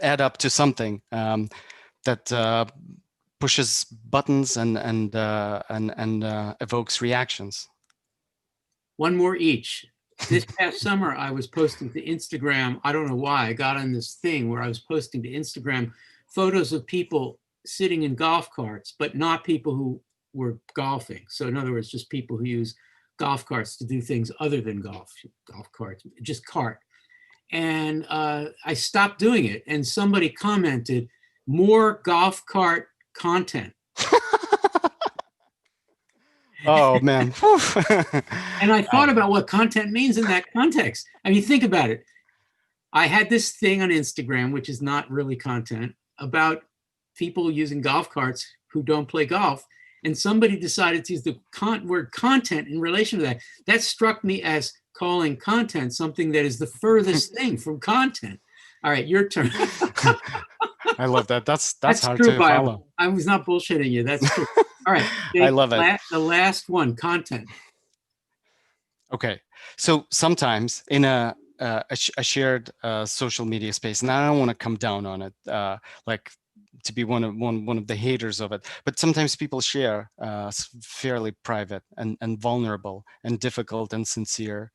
add up to something that pushes buttons and evokes reactions. One more each. This past summer, I was posting to Instagram. I don't know why I got on this thing where I was posting to Instagram photos of people sitting in golf carts, but not people who were golfing. So in other words, just people who use golf carts to do things other than golf carts, just cart. And I stopped doing it. And somebody commented, more golf cart content. Oh, man. And I thought about what content means in that context. I mean, think about it. I had this thing on Instagram, which is not really content, about people using golf carts who don't play golf. And somebody decided to use the word content in relation to that. That struck me as calling content something that is the furthest thing from content. All right, your turn. I love that. That's hard true, to follow. I was not bullshitting you. That's true. All right. I love it. The last one, content. Okay. So sometimes in a shared social media space, and I don't want to come down on it, like to be one of the haters of it, but sometimes people share fairly private and vulnerable and difficult and sincere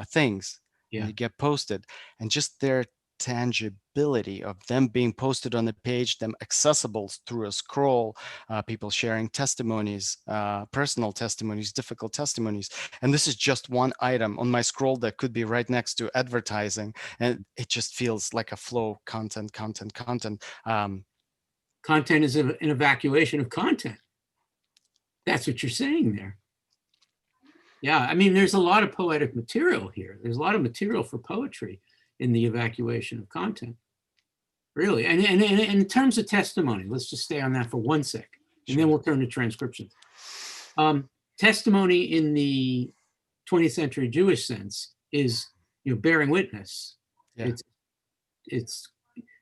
things. Yeah. And they get posted, and just their tangibility of them being posted on the page, them accessible through a scroll, people sharing testimonies, personal testimonies, difficult testimonies. And this is just one item on my scroll that could be right next to advertising. And it just feels like a flow, content. Content is an evacuation of content. That's what you're saying there. Yeah, I mean, there's a lot of poetic material here. There's a lot of material for poetry in the evacuation of content, really. And in terms of testimony, let's just stay on that for 1 sec, and then we'll turn to transcriptions. Testimony in the 20th century Jewish sense is, bearing witness. Yeah. It's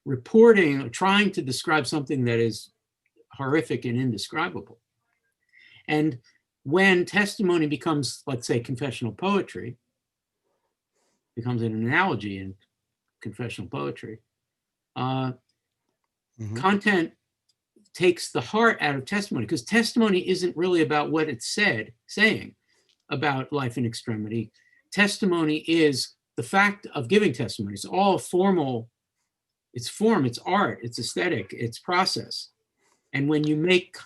reporting, trying to describe something that is horrific and indescribable. And when testimony becomes, let's say, confessional poetry, becomes an analogy in confessional poetry, content takes the heart out of testimony, because testimony isn't really about what it's saying about life in extremity. testimony is the fact of giving testimony. It's all formal. It's form, it's art, it's aesthetic, it's process. And when you make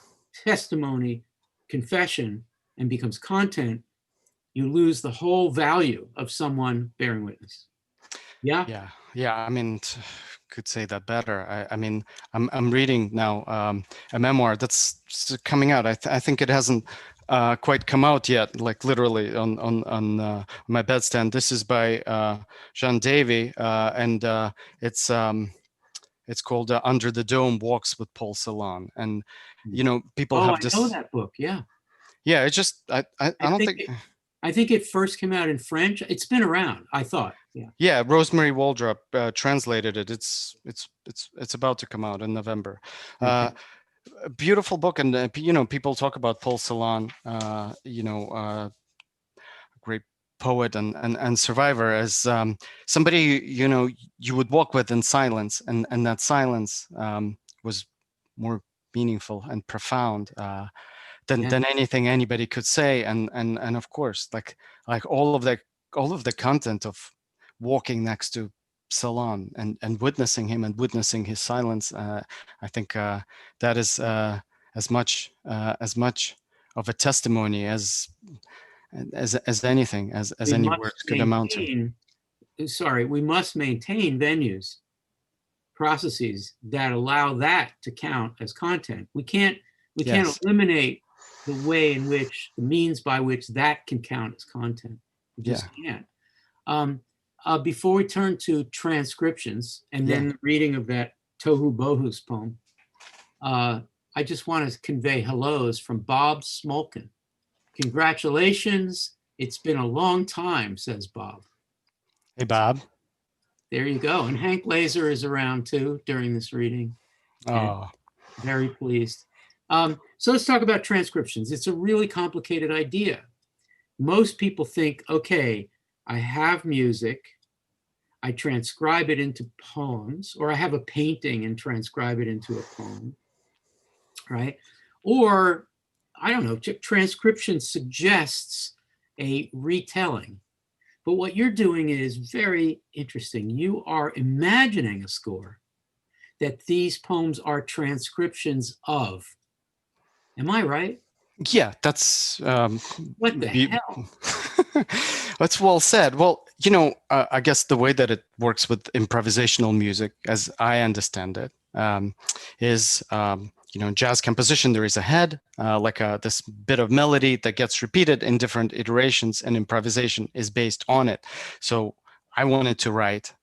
testimony confession and becomes content, you lose the whole value of someone bearing witness. Yeah? Yeah. I mean, could say that better. I mean, I'm reading now a memoir that's coming out. I think it hasn't quite come out yet, like literally on my bedstand. This is by Jean Davy, and it's called Under the Dome: Walks with Paul Celan. And you know, people have this. I know that book. Yeah. Yeah, it's just I don't think. I think it first came out in French. It's been around, I thought. Yeah. Yeah, Rosemary Waldrop translated it. It's about to come out in November. Okay. A beautiful book, and you know, people talk about Paul Celan, you know, great poet and survivor, as somebody, you know, you would walk with in silence, and that silence was more meaningful and profound than anything anybody could say. And of course, like all of the content of walking next to Celan and witnessing him and witnessing his silence, I think that is as much of a testimony as anything, as any words could amount to. Sorry, we must maintain venues, processes that allow that to count as content. We can't eliminate the way in which, the means by which that can count as content. We just can't. Before we turn to transcriptions and then the reading of that Tohu Bohu's poem, I just want to convey hellos from Bob Smolkin. Congratulations. It's been a long time, says Bob. Hey, Bob. There you go. And Hank Laser is around too during this reading. Oh, very pleased. So let's talk about transcriptions. It's a really complicated idea. Most people think, okay, I have music, I transcribe it into poems, or I have a painting and transcribe it into a poem, right? Or, I don't know, transcription suggests a retelling. But what you're doing is very interesting. You are imagining a score that these poems are transcriptions of. Am I right? Yeah, that's what the hell? That's well said. Well, you know, I guess the way that it works with improvisational music, as I understand it, is you know, jazz composition. There is a head, like this bit of melody that gets repeated in different iterations, and improvisation is based on it. So I wanted to write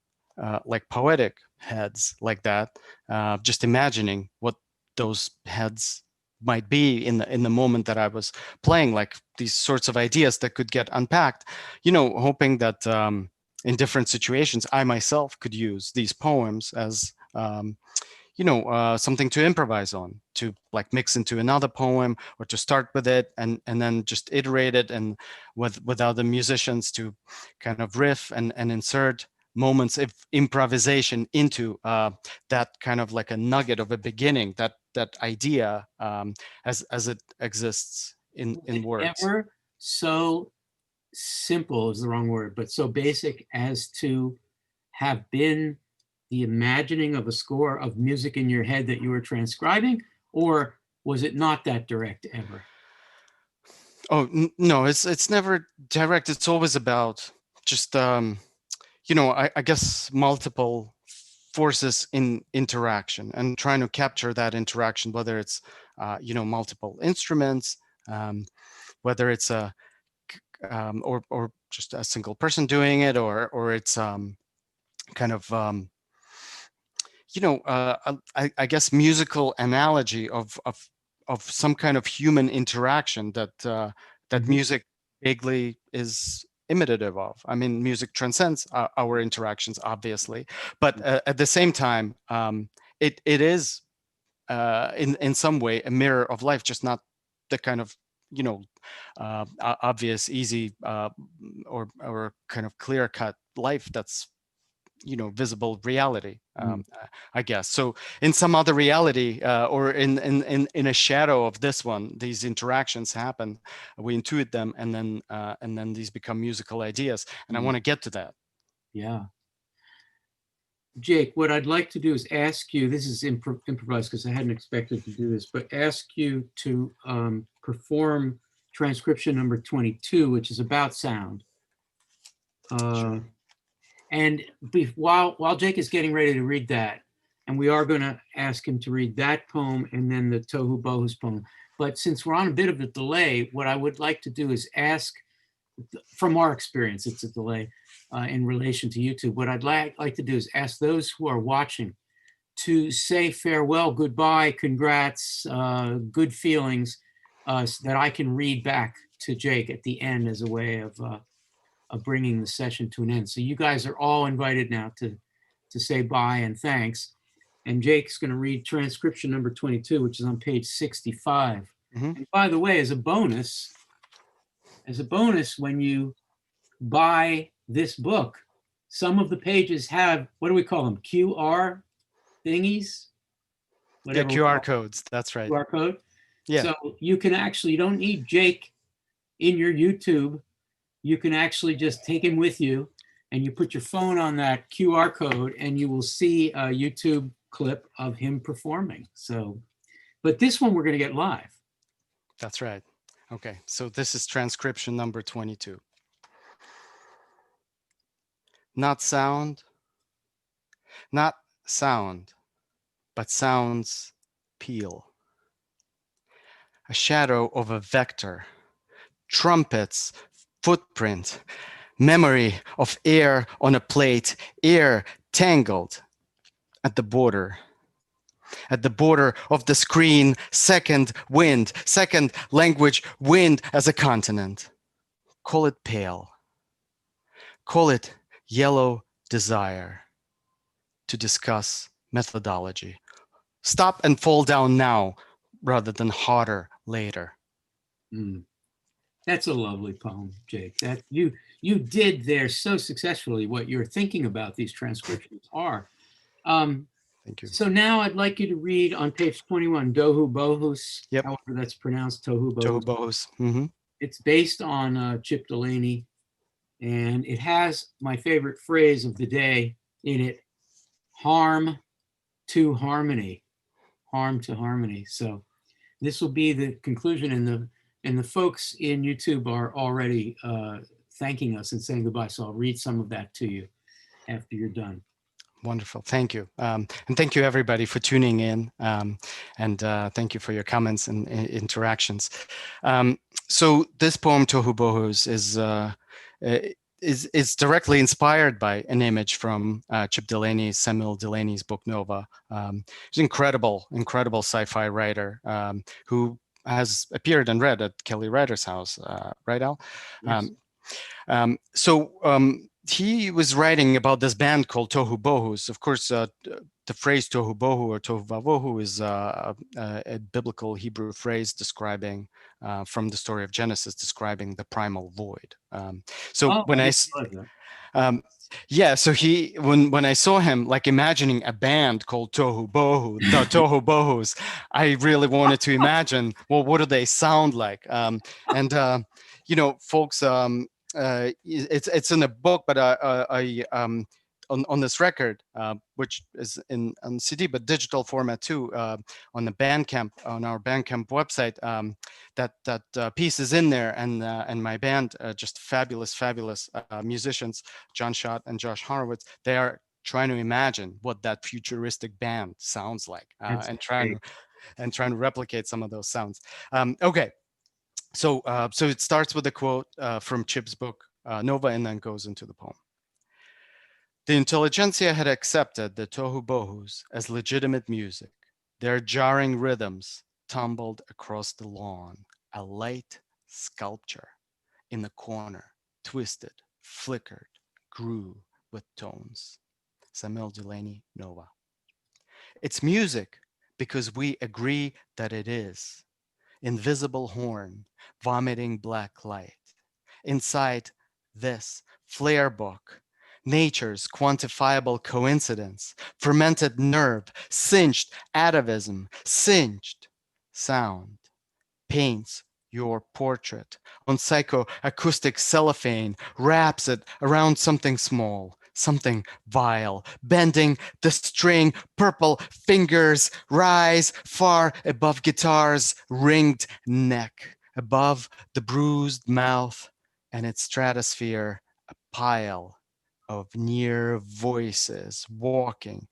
like poetic heads like that, just imagining what those heads might be in the moment that I was playing, like these sorts of ideas that could get unpacked, you know, hoping that in different situations I myself could use these poems as you know, something to improvise on, to like mix into another poem, or to start with it and then just iterate it, and with other musicians to kind of riff and insert moments of improvisation into that kind of like a nugget of a beginning, that idea as it exists in words. Ever so simple is the wrong word, but so basic as to have been the imagining of a score of music in your head that you were transcribing, or was it not that direct ever? Oh, no, it's never direct. It's always about just you know, I guess multiple forces in interaction, and trying to capture that interaction, whether it's you know, multiple instruments, whether it's a or just a single person doing it, or it's kind of you know, I guess musical analogy of some kind of human interaction that music vaguely is imitative of. I mean, music transcends our interactions, obviously, but at the same time, it is in some way a mirror of life, just not the kind of, you know, obvious, easy, or kind of clear-cut life that's visible reality, I guess. So in some other reality, or in a shadow of this one, these interactions happen, we intuit them, and then these become musical ideas, and I want to get to that. Yeah. Jake, what I'd like to do is ask you, this is improvised because I hadn't expected to do this, but ask you to perform transcription number 22, which is about sound. Sure. And while Jake is getting ready to read that, and we are going to ask him to read that poem and then the Tohu Bohu's poem. But since we're on a bit of a delay, what I would like to do is ask, from our experience, it's a delay in relation to YouTube. What I'd like to do is ask those who are watching to say farewell, goodbye, congrats, good feelings, so that I can read back to Jake at the end as a way of bringing the session to an end. So you guys are all invited now to say bye and thanks. And Jake's going to read transcription number 22, which is on page 65. And by the way, as a bonus, when you buy this book, some of the pages have, what do we call them? QR thingies? Yeah, QR codes. That's right. QR code. Yeah. So you can actually, you don't need Jake in your YouTube. You can actually just take him with you, and you put your phone on that QR code and you will see a YouTube clip of him performing. So, but this one we're going to get live. That's right. Okay, so this is transcription number 22. Not sound, but sound's peel. A shadow of a vector, trumpet's footprint, memory of air on a plate, air tangled at the border of the screen, second wind, second language, wind as a continent. Call it pale. Call it yellow desire to discuss methodology. Stop and fall down now rather than harder later. That's a lovely poem, Jake. That you did there so successfully what you're thinking about these transcriptions are. Thank you. So now I'd like you to read on page 21, Tohu Bohu's, Yep. however that's pronounced, Tohu Bohu's. Tohu Bohu's. It's based on Chip Delaney, and it has my favorite phrase of the day in it, harm to harmony. Harm to harmony. So this will be the conclusion, and the folks in YouTube are already thanking us and saying goodbye. So I'll read some of that to you after you're done. Wonderful. Thank you. And thank you, everybody, for tuning in. And thank you for your comments and interactions. So this poem, Tohu Bohu's, is directly inspired by an image from Chip Delaney's, Samuel Delaney's book, Nova. He's an incredible sci-fi writer who has appeared and read at Kelly Writer's House, right, Al? Yes. He was writing about this band called Tohu Bohu's. Of course, the phrase Tohu Bohu or Tohu Vavohu is a biblical Hebrew phrase describing, from the story of Genesis, describing the primal void. So when I saw him, like, imagining a band called Tohu Bohu, the Tohu Bohus, I really wanted to imagine, well, what do they sound like? Folks, it's in a book, but on this record, which is on CD but digital format too, on the Bandcamp, on our Bandcamp website, that piece is in there, and my band, just fabulous musicians, John Schott and Josh Horowitz, they are trying to imagine what that futuristic band sounds like, and trying to replicate some of those sounds. Okay. So it starts with a quote from Chip's book, Nova, and then goes into the poem. The intelligentsia had accepted the Tohu Bohus as legitimate music. Their jarring rhythms tumbled across the lawn, a light sculpture in the corner, twisted, flickered, grew with tones. Samuel Delaney, Nova. It's music because we agree that it is. Invisible horn, vomiting black light. Inside this flare book, nature's quantifiable coincidence, fermented nerve, singed atavism, singed sound, paints your portrait on psychoacoustic cellophane, wraps it around something small, something vile, bending the string, purple fingers rise far above guitar's ringed neck, above the bruised mouth and its stratosphere, a pile of near voices walking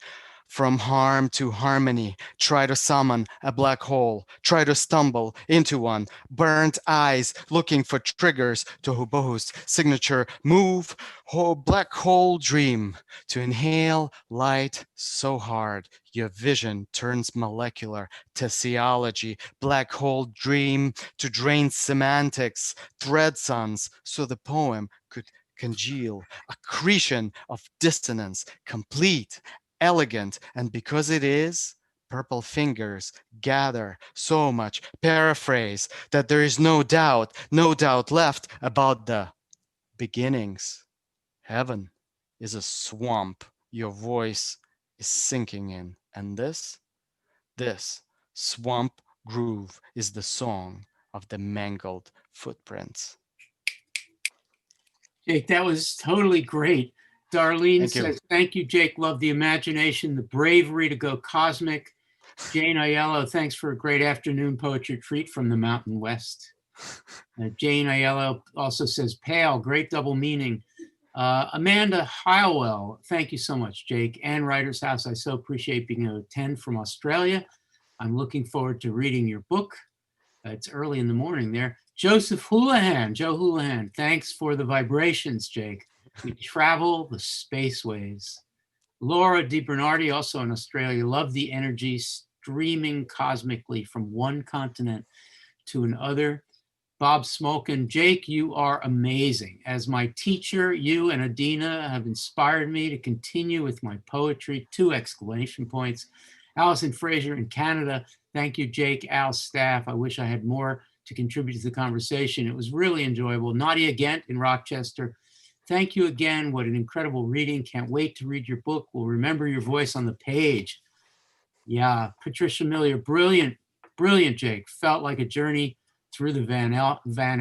from harm to harmony. Try to summon a black hole, try to stumble into one, burnt eyes looking for triggers to Hubohu's signature move, black hole dream, to inhale light so hard your vision turns molecular, tesiology, black hole dream, to drain semantics, thread suns, so the poem could congeal, accretion of dissonance, complete, elegant, and because it is, purple fingers gather so much paraphrase that there is no doubt left about the beginnings. Heaven is a swamp your voice is sinking in, and this swamp groove is the song of the mangled footprints. Jake, that was totally great. Darlene Thank you. says, thank you, Jake. Love the imagination, the bravery to go cosmic. Jane Aiello, thanks for a great afternoon poetry treat from the Mountain West. Jane Aiello also says, pale, great double meaning. Amanda Howell, thank you so much, Jake. And Writer's House, I so appreciate being able to attend from Australia. I'm looking forward to reading your book. It's early in the morning there. Joseph Houlihan, Joe Houlihan, thanks for the vibrations, Jake. We travel the spaceways. Laura DiBernardi, also in Australia, love the energy streaming cosmically from one continent to another. Bob Smokin, Jake, you are amazing. As my teacher, you and Adina have inspired me to continue with my poetry, 2 exclamation points. Allison Fraser in Canada, thank you, Jake, Al's staff. I wish I had more to contribute to the conversation. It was really enjoyable. Nadia Gent in Rochester, thank you again. What an incredible reading. Can't wait to read your book. We'll remember your voice on the page. Yeah, Patricia Miller, brilliant, brilliant, Jake. Felt like a journey through the Van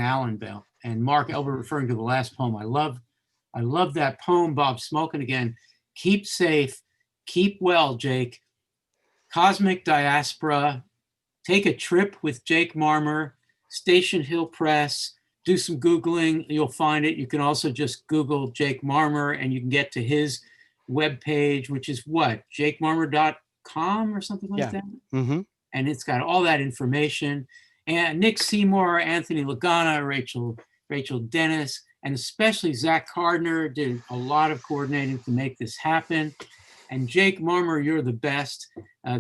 Allen belt. And Mark Elber referring to the last poem. I love that poem. Bob Smokin again. Keep safe, keep well, Jake. Cosmic Diaspora, take a trip with Jake Marmer, Station Hill Press, do some Googling, you'll find it. You can also just Google Jake Marmer and you can get to his webpage, which is what, jakemarmer.com or something like that? Mm-hmm. And it's got all that information. And Nick Seymour, Anthony Lagana, Rachel Dennis, and especially Zach Gardner did a lot of coordinating to make this happen. And Jake Marmer, you're the best.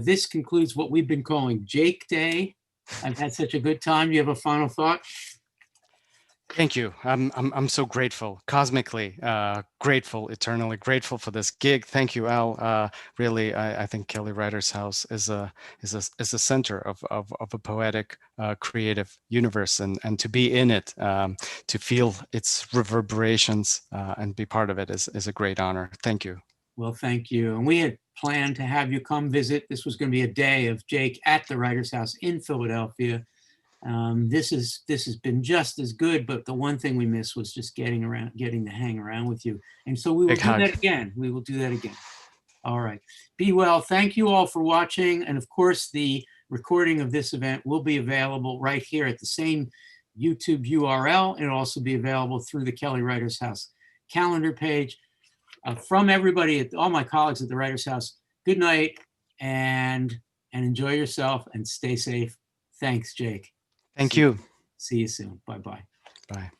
This concludes what we've been calling Jake Day. I've had such a good time. You have a final thought? Thank you. I'm so grateful, cosmically grateful, eternally grateful for this gig. Thank you, Al. Really, I think Kelly Writer's House is a center of a poetic, creative universe, and to be in it, to feel its reverberations and be part of it is a great honor. Thank you. Well, thank you. And we had planned to have you come visit. This was going to be a day of Jake at the Writer's House in Philadelphia. This has been just as good, but the one thing we missed was just getting to hang around with you. And so we will do that again. We will do that again. All right. Be well. Thank you all for watching. And of course, the recording of this event will be available right here at the same YouTube URL. It'll also be available through the Kelly Writer's House calendar page. From everybody, all my colleagues at the Writer's House, good night and enjoy yourself and stay safe. Thanks, Jake. Thank you. See you soon. Bye-bye. Bye.